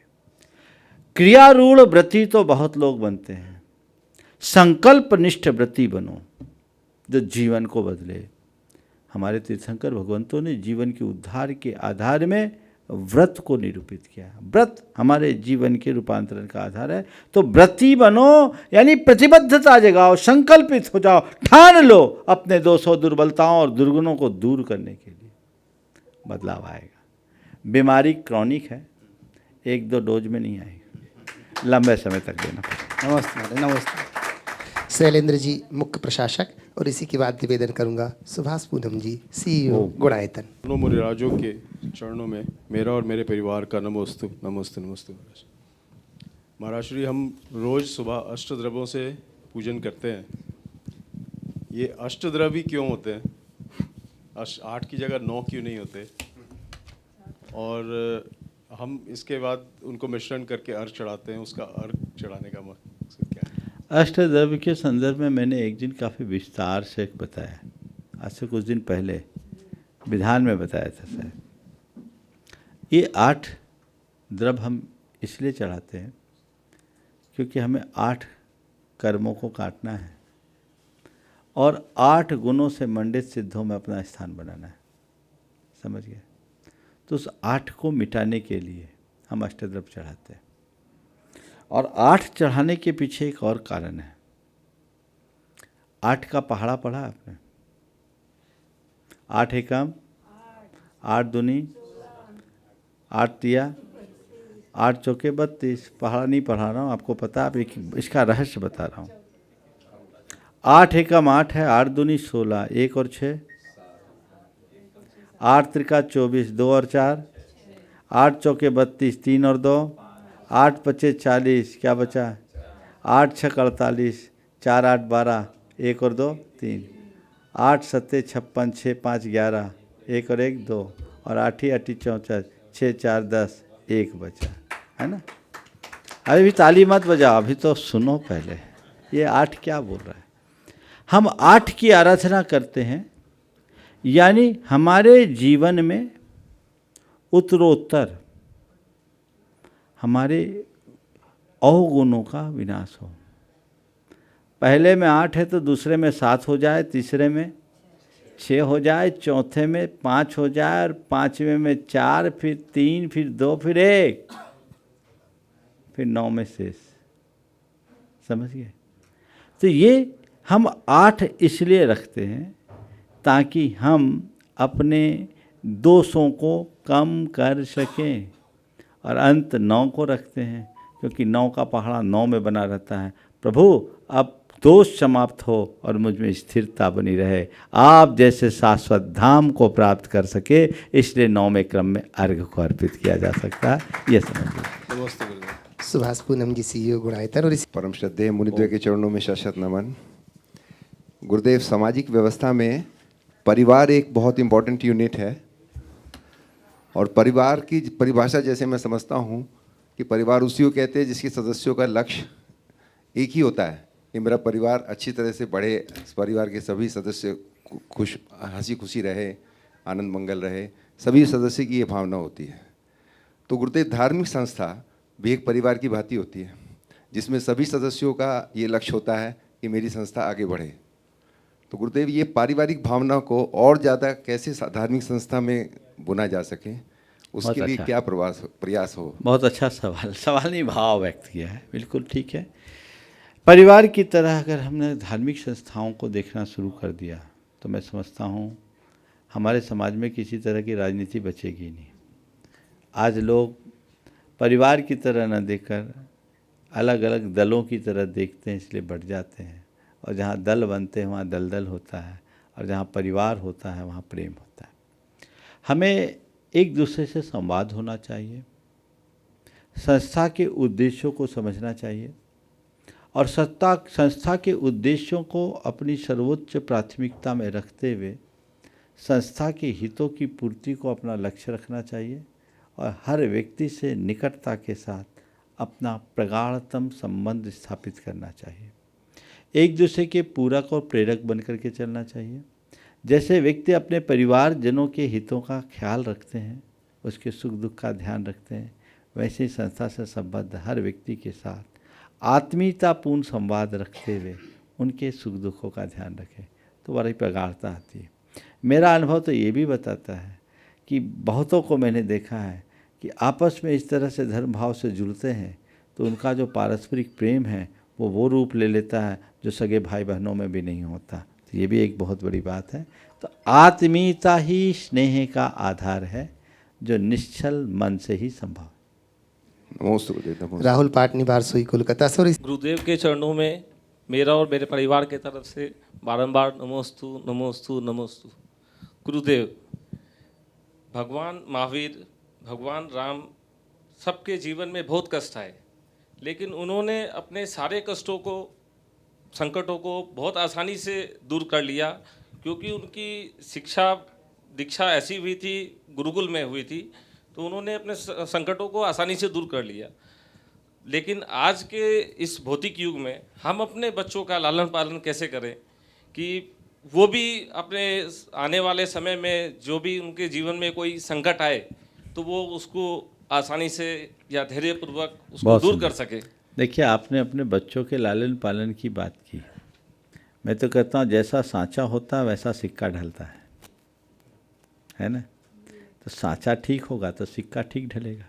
क्रियारूढ़ व्रती तो बहुत लोग बनते हैं, संकल्प निष्ठ व्रती बनो जो जीवन को बदले। हमारे तीर्थंकर भगवंतों ने जीवन के उद्धार के आधार में व्रत को निरूपित किया। व्रत हमारे जीवन के रूपांतरण का आधार है। तो व्रती बनो यानी प्रतिबद्धता जगाओ, संकल्पित हो जाओ, ठान लो अपने दोषों, दुर्बलताओं और दुर्गुणों को दूर करने के लिए। बदलाव आएगा। बीमारी क्रॉनिक है, 1-2 डोज में नहीं आएगी, लंबे समय तक देना पड़ेगा। नमस्ते, नमस्ते। शैलेंद्र जी मुख्य प्रशासक, और इसी के बाद निवेदन करूंगा सुभाष पूनम जी CEO गुणायतन। दोनों मुनिराजों के चरणों में मेरा और मेरे परिवार का नमोस्तु नमोस्तु नमोस्तु। महाराज श्री, हम रोज़ सुबह अष्टद्रव्यों से पूजन करते हैं। ये अष्टद्रव्य क्यों होते हैं? 8 की जगह 9 क्यों नहीं होते? और हम इसके बाद उनको मिश्रण करके अर्घ चढ़ाते हैं, उसका अर्घ चढ़ाने का मकसद क्या है? अष्टद्रव्य के संदर्भ में मैंने एक दिन काफ़ी विस्तार से बताया, आज से कुछ दिन पहले विधान में बताया था सर। ये 8 द्रव्य हम इसलिए चढ़ाते हैं क्योंकि हमें 8 कर्मों को काटना है और 8 गुणों से मंडित सिद्धों में अपना स्थान बनाना है। समझ गए? तो उस 8 को मिटाने के लिए हम अष्टद्रव्य चढ़ाते हैं। और 8 चढ़ाने के पीछे एक और कारण है। 8 का पहाड़ा पढ़ा आपने? 8 एकम, 8 दूनी, 8 तिया, 8 चौके 32। पहाड़ा नहीं पढ़ा रहा हूँ, आपको पता, आप इसका रहस्य बता रहा हूँ। 8 एकम 8 है, 8 दूनी 16, 1 और 6, 8 त्रिका 24, 2 और 4, 8 चौके 32, 3 और 2, 8 पचे 40, क्या बचा? 8 छक 48, 4 8 12, 1 और 2 3, 8 सत्ते 56, 6 5 11, 1 और 1 2, और 8 8 64, 6 4 10, 1 बचा, है ना? अभी भी ताली मत बजाओ, अभी तो सुनो पहले, ये 8 क्या बोल रहा है। हम 8 की आराधना करते हैं, यानी हमारे जीवन में उत्तरोत्तर हमारे अवगुणों का विनाश हो। पहले में 8 है तो दूसरे में 7 हो जाए, तीसरे में 6 हो जाए, चौथे में 5 हो जाए, और 5वें में 4, फिर 3, फिर 2, फिर 1, फिर 9 में शेष। समझ गए? तो ये हम 8 इसलिए रखते हैं ताकि हम अपने दोषों को कम कर सकें। और अंत 9 को रखते हैं क्योंकि 9 का पहाड़ा 9 में बना रहता है। प्रभु अब दोष समाप्त हो और मुझ में स्थिरता बनी रहे, आप जैसे शाश्वत धाम को प्राप्त कर सके, इसलिए 9वें क्रम में अर्घ को अर्पित किया जा सकता है। ये समझिए। नमस्ते गुरुदेव। सुभाष पूनम जी CEO गुणायतन, और इसी परम श्रद्धेय मुनिद्वय के चरणों में शत नमन। गुरुदेव, सामाजिक व्यवस्था में परिवार एक बहुत इम्पोर्टेंट यूनिट है, और परिवार की परिभाषा जैसे मैं समझता हूँ कि परिवार उसी को कहते हैं जिसके सदस्यों का लक्ष्य एक ही होता है कि मेरा परिवार अच्छी तरह से बढ़े, परिवार के सभी सदस्य खुश, हंसी खुशी रहे, आनंद मंगल रहे, सभी सदस्य की ये भावना होती है। तो गुरुदेव, धार्मिक संस्था भी एक परिवार की भांति होती है जिसमें सभी सदस्यों का ये लक्ष्य होता है कि मेरी संस्था आगे बढ़े। तो गुरुदेव, ये पारिवारिक भावना को और ज़्यादा कैसे धार्मिक संस्था में बुना जा सके, उसके लिए क्या प्रयास हो? बहुत अच्छा सवाल नहीं, भाव व्यक्त किया है, बिल्कुल ठीक है। परिवार की तरह अगर हमने धार्मिक संस्थाओं को देखना शुरू कर दिया तो मैं समझता हूँ हमारे समाज में किसी तरह की राजनीति बचेगी नहीं। आज लोग परिवार की तरह न देखकर अलग अलग दलों की तरह देखते हैं, इसलिए बढ़ जाते हैं, और जहाँ दल बनते हैं वहाँ दलदल होता है, और जहाँ परिवार होता है वहाँ प्रेम होता है। हमें एक दूसरे से संवाद होना चाहिए, संस्था के उद्देश्यों को समझना चाहिए और संस्था के उद्देश्यों को अपनी सर्वोच्च प्राथमिकता में रखते हुए संस्था के हितों की पूर्ति को अपना लक्ष्य रखना चाहिए और हर व्यक्ति से निकटता के साथ अपना प्रगाढ़तम संबंध स्थापित करना चाहिए। एक दूसरे के पूरक और प्रेरक बनकर के चलना चाहिए। जैसे व्यक्ति अपने परिवारजनों के हितों का ख्याल रखते हैं, उसके सुख दुख का ध्यान रखते हैं, वैसे ही संस्था से संबद्ध हर व्यक्ति के साथ आत्मीयतापूर्ण संवाद रखते हुए उनके सुख दुखों का ध्यान रखें तो बड़ी प्रगाढ़ता आती है। मेरा अनुभव तो ये भी बताता है कि बहुतों को मैंने देखा है कि आपस में इस तरह से धर्म भाव से जुड़ते हैं तो उनका जो पारस्परिक प्रेम है वो रूप ले लेता है जो सगे भाई बहनों में भी नहीं होता। तो ये भी एक बहुत बड़ी बात है। तो आत्मीयता ही स्नेह का आधार है जो निश्चल मन से ही संभव। नमोस्तु गुरुदेव, नमोस्तु। राहुल पाटनी, बारसोई, कोलकाता। सर, गुरुदेव के चरणों में मेरा और मेरे परिवार के तरफ से बारंबार नमोस्तु नमोस्तु नमोस्तु। गुरुदेव, भगवान महावीर, भगवान राम सबके जीवन में बहुत कष्ट आए, लेकिन उन्होंने अपने सारे कष्टों को, संकटों को बहुत आसानी से दूर कर लिया, क्योंकि उनकी शिक्षा दीक्षा ऐसी हुई थी, गुरुकुल में हुई थी, तो उन्होंने अपने संकटों को आसानी से दूर कर लिया। लेकिन आज के इस भौतिक युग में हम अपने बच्चों का लालन पालन कैसे करें कि वो भी अपने आने वाले समय में जो भी उनके जीवन में कोई संकट आए तो वो उसको आसानी से या धैर्यपूर्वक उसको दूर कर सके। देखिए, आपने अपने बच्चों के लालन पालन की बात की। मैं तो कहता हूँ जैसा सांचा होता है वैसा सिक्का ढलता है ना। तो सांचा ठीक होगा तो सिक्का ठीक ढलेगा।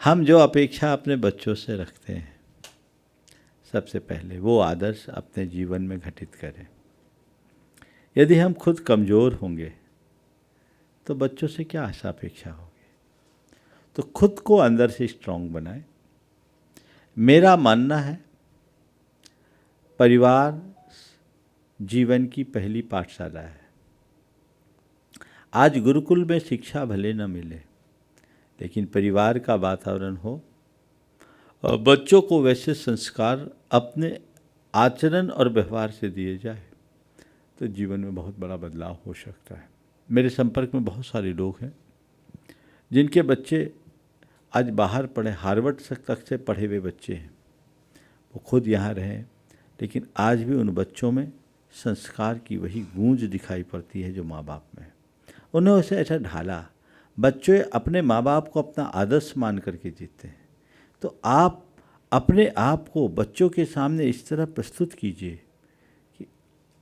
हम जो अपेक्षा अपने बच्चों से रखते हैं, सबसे पहले वो आदर्श अपने जीवन में घटित करें। यदि हम खुद कमज़ोर होंगे तो बच्चों से क्या आशा अपेक्षा होगी। तो खुद को अंदर से स्ट्रांग बनाएं। मेरा मानना है परिवार जीवन की पहली पाठशाला है। आज गुरुकुल में शिक्षा भले न मिले, लेकिन परिवार का वातावरण हो और बच्चों को वैसे संस्कार अपने आचरण और व्यवहार से दिए जाए तो जीवन में बहुत बड़ा बदलाव हो सकता है। मेरे संपर्क में बहुत सारे लोग हैं जिनके बच्चे आज बाहर पढ़े, हार्वर्ड तक से पढ़े हुए बच्चे हैं। वो खुद यहाँ रहे, लेकिन आज भी उन बच्चों में संस्कार की वही गूंज दिखाई पड़ती है जो माँ बाप में है। उन्हें उसे ऐसा ढाला। बच्चे अपने माँ बाप को अपना आदर्श मान करके जीते हैं। तो आप अपने आप को बच्चों के सामने इस तरह प्रस्तुत कीजिए कि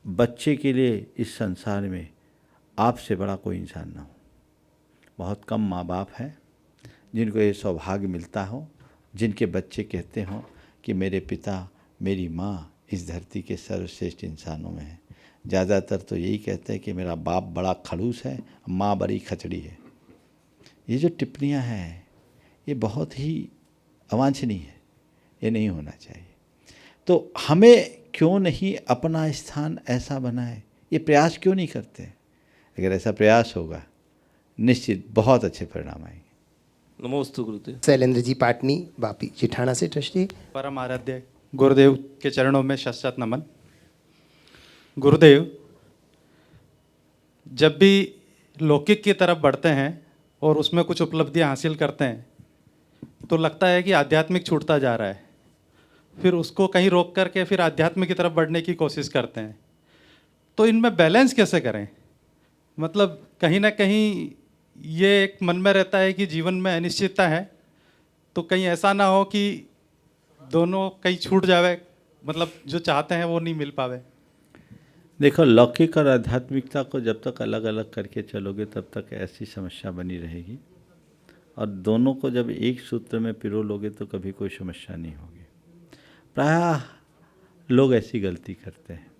बच्चे के लिए इस संसार में आपसे बड़ा कोई इंसान ना हो। बहुत कम माँ बाप हैं जिनको ये सौभाग्य मिलता हो, जिनके बच्चे कहते हों कि मेरे पिता, मेरी माँ इस धरती के सर्वश्रेष्ठ इंसानों में हैं। ज़्यादातर तो यही कहते हैं कि मेरा बाप बड़ा खड़ूस है, माँ बड़ी खचड़ी है। ये जो टिप्पणियाँ हैं ये बहुत ही अवांछनीय है, ये नहीं होना चाहिए। तो हमें क्यों नहीं अपना स्थान ऐसा बनाए, ये प्रयास क्यों नहीं करते। अगर ऐसा प्रयास होगा निश्चित बहुत अच्छे परिणाम आएंगे। नमोस्तु गुरुदेव। शैलेंद्र जी पाटनी, वापी, जिठाना से ट्रस्टी। परम आराध्य गुरुदेव के चरणों में शत नमन। गुरुदेव, जब भी लौकिक की तरफ बढ़ते हैं और उसमें कुछ उपलब्धियां हासिल करते हैं तो लगता है कि आध्यात्मिक छूटता जा रहा है, फिर उसको कहीं रोक करके फिर आध्यात्मिक की तरफ बढ़ने की कोशिश करते हैं। तो इनमें बैलेंस कैसे करें। मतलब कहीं ना कहीं ये एक मन में रहता है कि जीवन में अनिश्चितता है, तो कहीं ऐसा ना हो कि दोनों कहीं छूट जावे, मतलब जो चाहते हैं वो नहीं मिल पावे। देखो, लौकिक और आध्यात्मिकता को जब तक अलग अलग करके चलोगे तब तक ऐसी समस्या बनी रहेगी, और दोनों को जब एक सूत्र में पिरो लोगे तो कभी कोई समस्या नहीं होगी। प्रायः लोग ऐसी गलती करते हैं,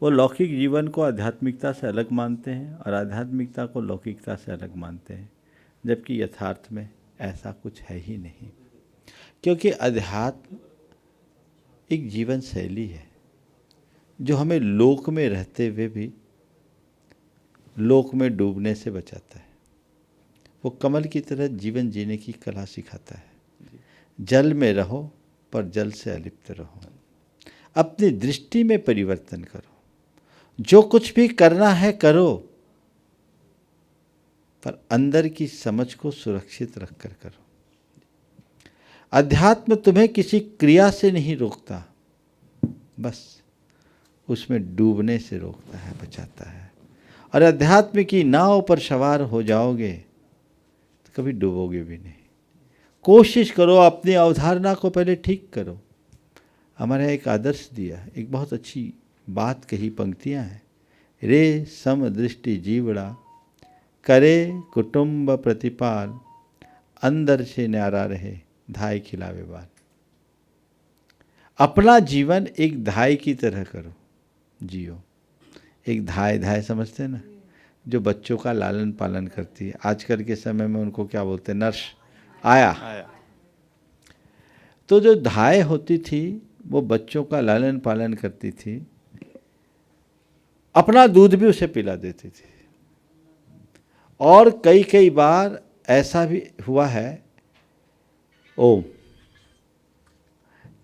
वो लौकिक जीवन को आध्यात्मिकता से अलग मानते हैं और आध्यात्मिकता को लौकिकता से अलग मानते हैं, जबकि यथार्थ में ऐसा कुछ है ही नहीं। क्योंकि अध्यात्म एक जीवन शैली है जो हमें लोक में रहते हुए भी लोक में डूबने से बचाता है। वो कमल की तरह जीवन जीने की कला सिखाता है। जल में रहो पर जल से अलिप्त रहो। अपनी दृष्टि में परिवर्तन करो। जो कुछ भी करना है करो, पर अंदर की समझ को सुरक्षित रखकर करो। अध्यात्म तुम्हें किसी क्रिया से नहीं रोकता, बस उसमें डूबने से रोकता है, बचाता है। और अध्यात्म की नाव पर सवार हो जाओगे तो कभी डूबोगे भी नहीं। कोशिश करो, अपनी अवधारणा को पहले ठीक करो। हमारे एक आदर्श दिया, एक बहुत अच्छी बात कही, पंक्तियां हैं। रे समदृष्टि जीवड़ा करे कुटुंब प्रतिपाल, अंदर से न्यारा रहे धाय खिलावे बाल। अपना जीवन एक धाय की तरह करो, जियो। एक धाय, धाय समझते हैं ना, जो बच्चों का लालन पालन करती है। आजकल के समय में उनको क्या बोलते हैं, नर्स, आया। तो जो धाय होती थी वो बच्चों का लालन पालन करती थी, अपना दूध भी उसे पिला देती थी। और कई कई बार ऐसा भी हुआ है,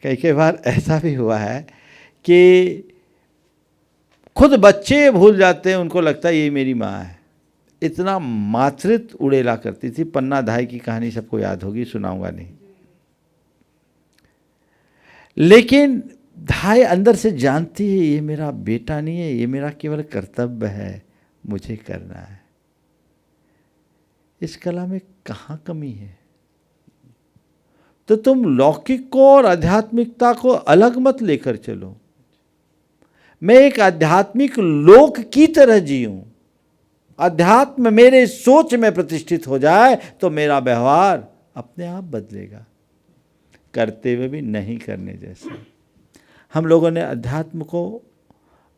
कई कई बार ऐसा भी हुआ है कि खुद बच्चे भूल जाते हैं, उनको लगता है ये मेरी माँ है। इतना मातृत्व उड़ेला करती थी। पन्ना धाय की कहानी सबको याद होगी, सुनाऊंगा नहीं। लेकिन धाय अंदर से जानती है ये मेरा बेटा नहीं है, ये मेरा केवल कर्तव्य है, मुझे करना है। इस कला में कहाँ कमी है? तो तुम लौकिक को और आध्यात्मिकता को अलग मत लेकर चलो। मैं एक आध्यात्मिक लोक की तरह जीऊं, अध्यात्म मेरे सोच में प्रतिष्ठित हो जाए तो मेरा व्यवहार अपने आप बदलेगा, करते हुए भी नहीं करने जैसा। हम लोगों ने अध्यात्म को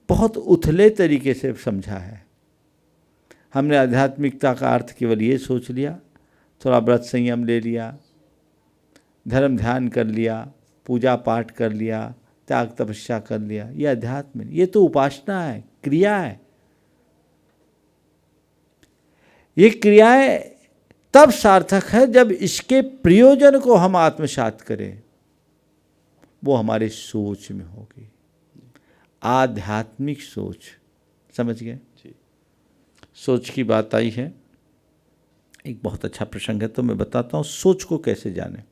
बहुत उथले तरीके से समझा है। हमने आध्यात्मिकता का अर्थ केवल ये सोच लिया, थोड़ा व्रत संयम ले लिया, धर्म ध्यान कर लिया, पूजा पाठ कर लिया, त्याग तपस्या कर लिया, ये अध्यात्म नहीं, ये तो उपासना है, क्रिया है। ये क्रियाएं तब सार्थक है जब इसके प्रयोजन को हम आत्मसात करें, वो हमारी सोच में होगी। आध्यात्मिक सोच, समझ गए? सोच की बात आई है, एक बहुत अच्छा प्रसंग है तो मैं बताता हूँ सोच को कैसे जाने।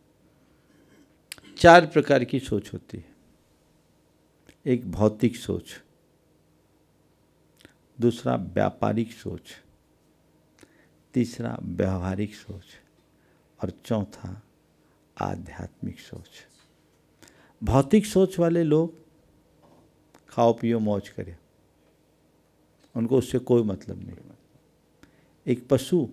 4 प्रकार की सोच होती है। एक भौतिक सोच, दूसरा व्यापारिक सोच, तीसरा व्यवहारिक सोच और चौथा आध्यात्मिक सोच। भौतिक सोच वाले लोग खाओ पियो मौज करें, उनको उससे कोई मतलब नहीं। एक पशु,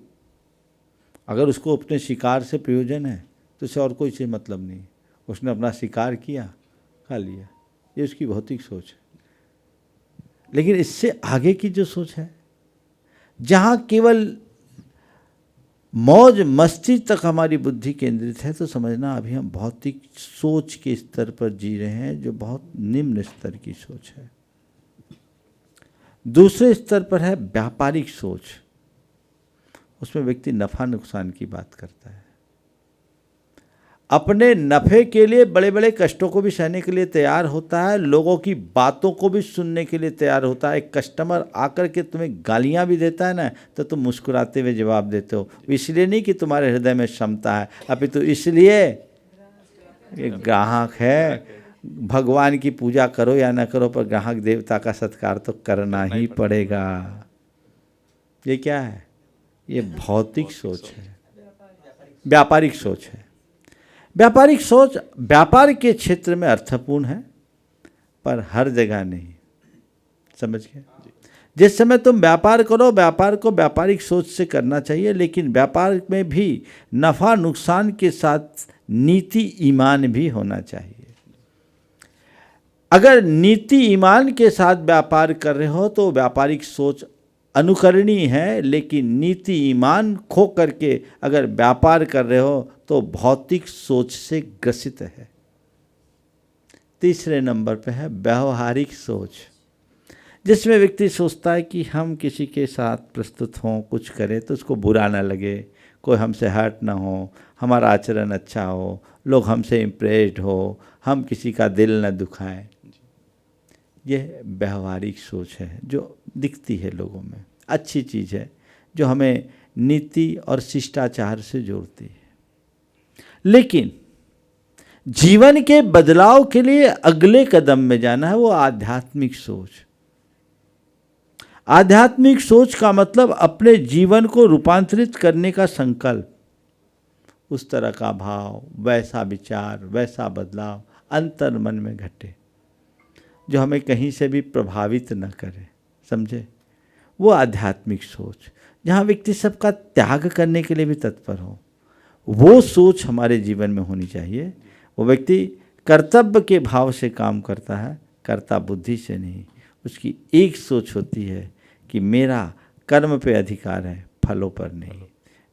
अगर उसको अपने शिकार से प्रयोजन है तो उसे और कोई से मतलब नहीं, उसने अपना शिकार किया, खा लिया, ये उसकी भौतिक सोच है। लेकिन इससे आगे की जो सोच है, जहाँ केवल मौज मस्ती तक हमारी बुद्धि केंद्रित है, तो समझना अभी हम भौतिक सोच के स्तर पर जी रहे हैं, जो बहुत निम्न स्तर की सोच है। दूसरे स्तर पर है व्यापारिक सोच, उसमें व्यक्ति नफा नुकसान की बात करता है, अपने नफे के लिए बड़े बड़े कष्टों को भी सहने के लिए तैयार होता है, लोगों की बातों को भी सुनने के लिए तैयार होता है। एक कस्टमर आकर के तुम्हें गालियां भी देता है ना, तो तुम मुस्कुराते हुए जवाब देते हो, इसलिए नहीं कि तुम्हारे हृदय में क्षमता है, अपितु इसलिए एक ग्राहक है। भगवान की पूजा करो या ना करो, पर ग्राहक देवता का सत्कार तो करना ही पड़ेगा। ये क्या है? ये भौतिक सोच है, व्यापारिक सोच है। व्यापारिक सोच व्यापार के क्षेत्र में अर्थपूर्ण है, पर हर जगह नहीं, समझ गए? जिस समय तुम व्यापार करो, व्यापार को व्यापारिक सोच से करना चाहिए, लेकिन व्यापार में भी नफा नुकसान के साथ नीति ईमान भी होना चाहिए। अगर नीति ईमान के साथ व्यापार कर रहे हो तो व्यापारिक सोच अनुकरणीय है, लेकिन नीति ईमान खो करके अगर व्यापार कर रहे हो तो भौतिक सोच से ग्रसित है। तीसरे नंबर पे है व्यवहारिक सोच। जिसमें व्यक्ति सोचता है कि हम किसी के साथ प्रस्तुत हों, कुछ करें तो उसको बुरा ना लगे, कोई हमसे हर्ट ना हो, हमारा आचरण अच्छा हो, लोग हमसे इम्प्रेस्ड हो, हम किसी का दिल न दुखाएं। यह व्यवहारिक सोच है जो दिखती है लोगों में, अच्छी चीज़ है जो हमें नीति और शिष्टाचार से जोड़ती है। लेकिन जीवन के बदलाव के लिए अगले कदम में जाना है, वो आध्यात्मिक सोच। आध्यात्मिक सोच का मतलब अपने जीवन को रूपांतरित करने का संकल्प, उस तरह का भाव, वैसा विचार, वैसा बदलाव अंतर मन में घटे जो हमें कहीं से भी प्रभावित न करे, समझे? वो आध्यात्मिक सोच, जहाँ व्यक्ति सबका त्याग करने के लिए भी तत्पर हो, वो सोच हमारे जीवन में होनी चाहिए। वो व्यक्ति कर्तव्य के भाव से काम करता है, कर्ता बुद्धि से नहीं। उसकी एक सोच होती है कि मेरा कर्म पे अधिकार है, फलों पर नहीं।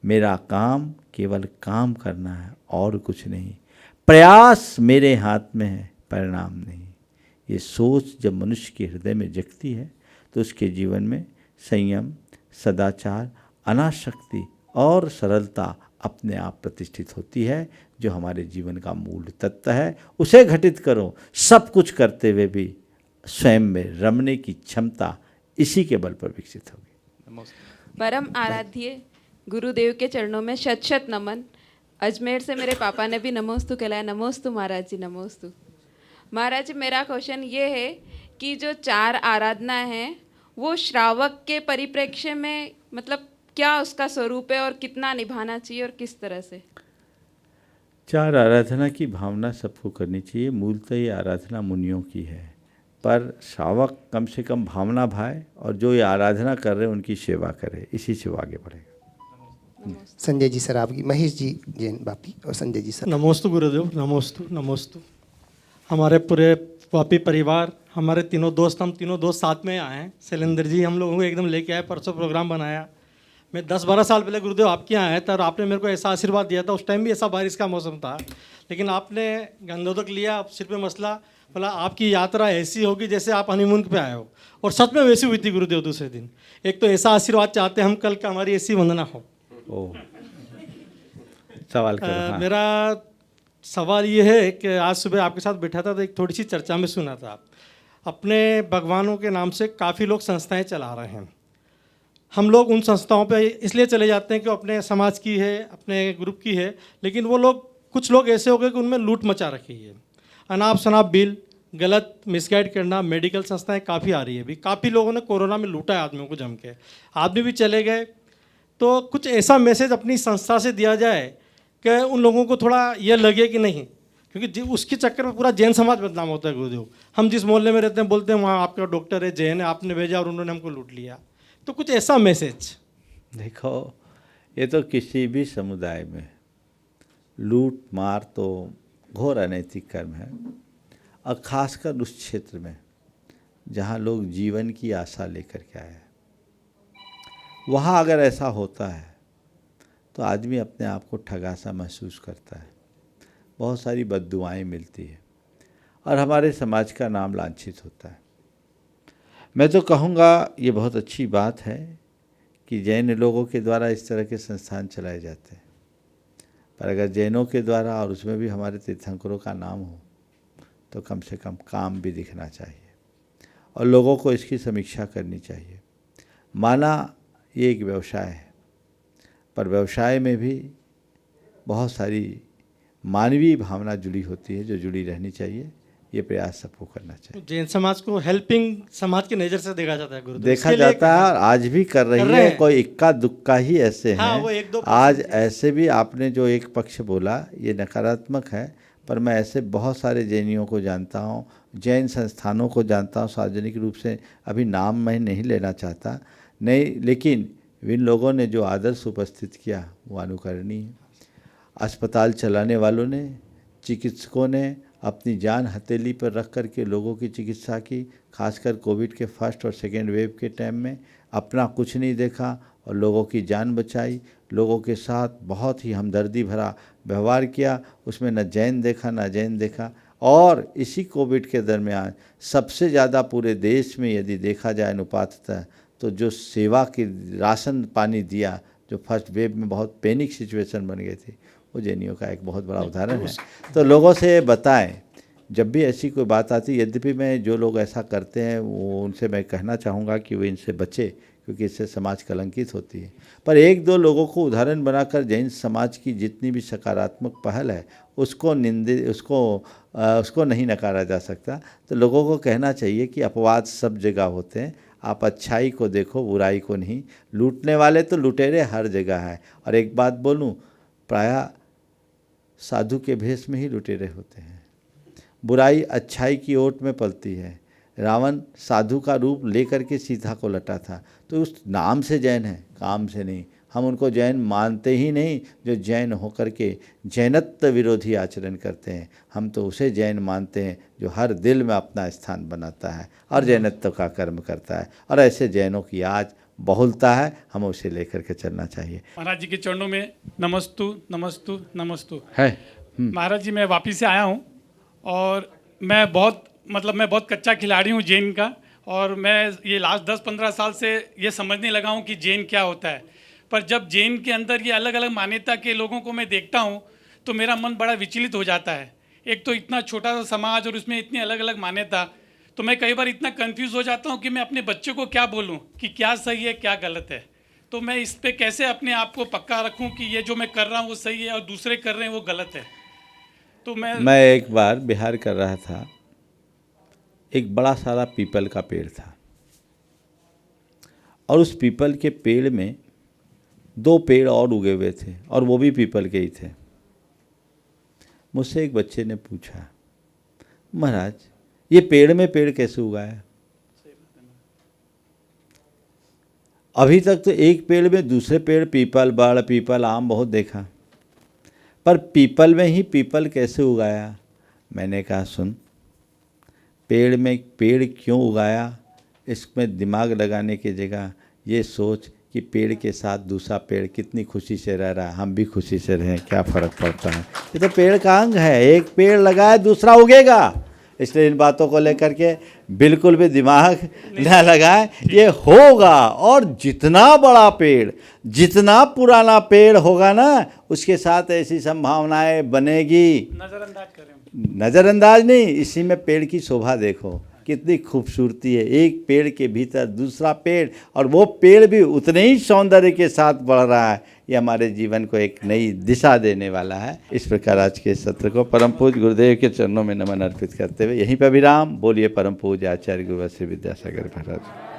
मेरा काम केवल काम करना है और कुछ नहीं। प्रयास मेरे हाथ में है, परिणाम नहीं। ये सोच जब मनुष्य के हृदय में जगती है तो उसके जीवन में संयम, सदाचार, अनासक्ति और सरलता अपने आप प्रतिष्ठित होती है, जो हमारे जीवन का मूल तत्व है। उसे घटित करो, सब कुछ करते हुए भी स्वयं में रमने की क्षमता इसी के बल पर विकसित होगी। परम आराध्य गुरुदेव के चरणों में शत शत नमन। अजमेर से मेरे पापा ने भी नमोस्तु कहलाया। नमोस्तु महाराज जी, नमोस्तु। महाराज जी, मेरा क्वेश्चन ये है कि जो 4 आराधना है वो श्रावक के परिप्रेक्ष्य में मतलब क्या उसका स्वरूप है और कितना निभाना चाहिए और किस तरह से? 4 आराधना की भावना सबको करनी चाहिए। मूलतः ये आराधना मुनियों की है, पर श्रावक कम से कम भावना भाए और जो ये आराधना कर रहे हैं उनकी सेवा करे, इसी से वो आगे बढ़ेगा। संजय जी सर आपकी, महेश जी जैन बापी और संजय जी सर। नमोस्तु गुरुदेव, नमोस्तु नमोस्तु। हमारे पूरे वापी परिवार, हमारे तीनों दोस्त, हम तीनों दोस्त साथ में आए हैं। शैलेंद्र जी हम लोगों को एकदम लेके आए, परसों प्रोग्राम बनाया। मैं 10-12 साल पहले गुरुदेव आपके यहाँ आया था और आपने मेरे को ऐसा आशीर्वाद दिया था। उस टाइम भी ऐसा बारिश का मौसम था, लेकिन आपने गंधोदक लिया, सिर पे मसला, बोला आपकी यात्रा ऐसी होगी जैसे आप हनीमून पे आए हो, और सच में वैसी हुई थी गुरुदेव। दूसरे दिन एक तो ऐसा आशीर्वाद चाहते हैं हम कल का हमारी ऐसी वंदना हो। सवाल करो। हाँ। मेरा सवाल ये है कि आज सुबह आपके साथ बैठा था तो एक थोड़ी सी चर्चा में सुना था, अपने भगवानों के नाम से काफ़ी लोग संस्थाएं चला रहे हैं। हम लोग उन संस्थाओं पे इसलिए चले जाते हैं कि अपने समाज की है, अपने ग्रुप की है, लेकिन वो लोग, कुछ लोग ऐसे हो गए कि उनमें लूट मचा रखी है। अनाप शनाप बिल, गलत मिसगाइड करना, मेडिकल संस्थाएं काफ़ी आ रही है। अभी काफ़ी लोगों ने कोरोना में लूटा है आदमियों को जम के, आदमी भी चले गए। तो कुछ ऐसा मैसेज अपनी संस्था से दिया जाए कि उन लोगों को थोड़ा ये लगे कि नहीं, क्योंकि उसके चक्कर में पूरा जैन समाज बदनाम होता है गुरुदेव। हम जिस मोहल्ले में रहते हैं बोलते हैं वहाँ आपका डॉक्टर है, जैन है, आपने भेजा और उन्होंने हमको लूट लिया। तो कुछ ऐसा मैसेज। देखो, ये तो किसी भी समुदाय में लूट मार तो घोर अनैतिक कर्म है, और ख़ासकर उस क्षेत्र में जहाँ लोग जीवन की आशा लेकर के आए हैं, वहाँ अगर ऐसा होता है तो आदमी अपने आप को ठगा सा महसूस करता है, बहुत सारी बद्दुआएं मिलती है और हमारे समाज का नाम लांछित होता है। मैं तो कहूँगा ये बहुत अच्छी बात है कि जैन लोगों के द्वारा इस तरह के संस्थान चलाए जाते हैं, पर अगर जैनों के द्वारा और उसमें भी हमारे तीर्थंकरों का नाम हो तो कम से कम काम भी दिखना चाहिए और लोगों को इसकी समीक्षा करनी चाहिए। माना ये एक व्यवसाय है, पर व्यवसाय में भी बहुत सारी मानवीय भावना जुड़ी होती है जो जुड़ी रहनी चाहिए। ये प्रयास सबको करना चाहिए। जैन समाज को हेल्पिंग समाज की नज़र से देखा जाता है गुरुदेव, देखा जाता है, आज भी कर रही है। कोई इक्का दुक्का ही ऐसे हैं। हाँ, वो 1-2 आज ऐसे भी आपने जो एक पक्ष बोला ये नकारात्मक है, पर मैं ऐसे बहुत सारे जैनियों को जानता हूँ, जैन संस्थानों को जानता हूँ, सार्वजनिक रूप से अभी नाम मैं नहीं लेना चाहता, नहीं, लेकिन इन लोगों ने जो आदर्श उपस्थित किया वो अनुकरणीय है। अस्पताल चलाने वालों ने, चिकित्सकों ने अपनी जान हथेली पर रख कर के लोगों की चिकित्सा की, खासकर कोविड के फर्स्ट और सेकेंड वेव के टाइम में अपना कुछ नहीं देखा और लोगों की जान बचाई। लोगों के साथ बहुत ही हमदर्दी भरा व्यवहार किया, उसमें न जैन देखा न जैन देखा। और इसी कोविड के दरमियान सबसे ज़्यादा पूरे देश में यदि देखा जाए अनुपाततः, तो जो सेवा की राशन पानी दिया, जो फर्स्ट वेव में बहुत पैनिक सिचुएशन बन गई थी, वो जेएनयू का एक बहुत बड़ा उदाहरण है। तो लोगों से बताएं, जब भी ऐसी कोई बात आती, यद्यपि मैं जो लोग ऐसा करते हैं वो उनसे मैं कहना चाहूँगा कि वो इनसे बचे, क्योंकि इससे समाज कलंकित होती है। पर एक दो लोगों को उदाहरण बनाकर जैन समाज की जितनी भी सकारात्मक पहल है उसको उसको नहीं नकारा जा सकता। तो लोगों को कहना चाहिए कि अपवाद सब जगह होते हैं, आप अच्छाई को देखो, बुराई को नहीं। लूटने वाले तो लुटेरे हर जगह है। और एक बात बोलूं, प्रायः साधु के भेष में ही लुटेरे होते हैं। बुराई अच्छाई की ओट में पलती है। रावण साधु का रूप लेकर के सीता को लटा था, तो उस नाम से जैन है, काम से नहीं। हम उनको जैन मानते ही नहीं जो जैन होकर के जैनत्व विरोधी आचरण करते हैं। हम तो उसे जैन मानते हैं जो हर दिल में अपना स्थान बनाता है और जैनत्व का कर्म करता है। और ऐसे जैनों की आज बहुलता है, हमें उसे लेकर के चलना चाहिए। महाराज जी के चरणों में नमस्तु नमस्तु नमस्तु है। महाराज जी, मैं वापिस से आया हूँ और मैं बहुत कच्चा खिलाड़ी हूँ जैन का। और मैं ये लास्ट 10-15 साल से ये समझने लगा हूँ कि जैन क्या होता है। पर जब जैन के अंदर ये अलग अलग मान्यता के लोगों को मैं देखता हूँ तो मेरा मन बड़ा विचलित हो जाता है। एक तो इतना छोटा सा समाज और उसमें इतनी अलग अलग मान्यता, तो मैं कई बार इतना कंफ्यूज हो जाता हूँ कि मैं अपने बच्चों को क्या बोलूँ कि क्या सही है क्या गलत है। तो मैं इस पे कैसे अपने आप को पक्का रखूँ कि ये जो मैं कर रहा हूँ वो सही है और दूसरे कर रहे हैं वो गलत है। तो मैं एक बार बिहार कर रहा था, एक बड़ा सारा पीपल का पेड़ था और उस पीपल के पेड़ में 2 पेड़ और उगे हुए थे और वो भी पीपल के ही थे। मुझसे एक बच्चे ने पूछा, महाराज ये पेड़ में पेड़ कैसे उगाया? अभी तक तो एक पेड़ में दूसरे पेड़, पीपल, बड़, पीपल, आम बहुत देखा, पर पीपल में ही पीपल कैसे उगाया? मैंने कहा सुन, पेड़ में पेड़ क्यों उगाया, इसमें दिमाग लगाने की जगह ये सोच कि पेड़ के साथ दूसरा पेड़ कितनी खुशी से रह रहा है, हम भी खुशी से रहें, क्या फ़र्क पड़ता है। ये तो पेड़ का अंग है, एक पेड़ लगाए दूसरा उगेगा। इसलिए इन बातों को लेकर के बिल्कुल भी दिमाग न लगाए, ये होगा। और जितना बड़ा पेड़, जितना पुराना पेड़ होगा ना, उसके साथ ऐसी संभावनाएं बनेगी। नज़रअंदाज करें, नज़रअंदाज नहीं, इसी में पेड़ की शोभा देखो कितनी खूबसूरती है। एक पेड़ के भीतर दूसरा पेड़, और वो पेड़ भी उतने ही सौंदर्य के साथ बढ़ रहा है। ये हमारे जीवन को एक नई दिशा देने वाला है। इस प्रकार आज के सत्र को परम पूज्य गुरुदेव के चरणों में नमन अर्पित करते हुए यहीं पर विराम। बोलिए परम पूज्य आचार्य गुरु श्री विद्यासागर महाराज।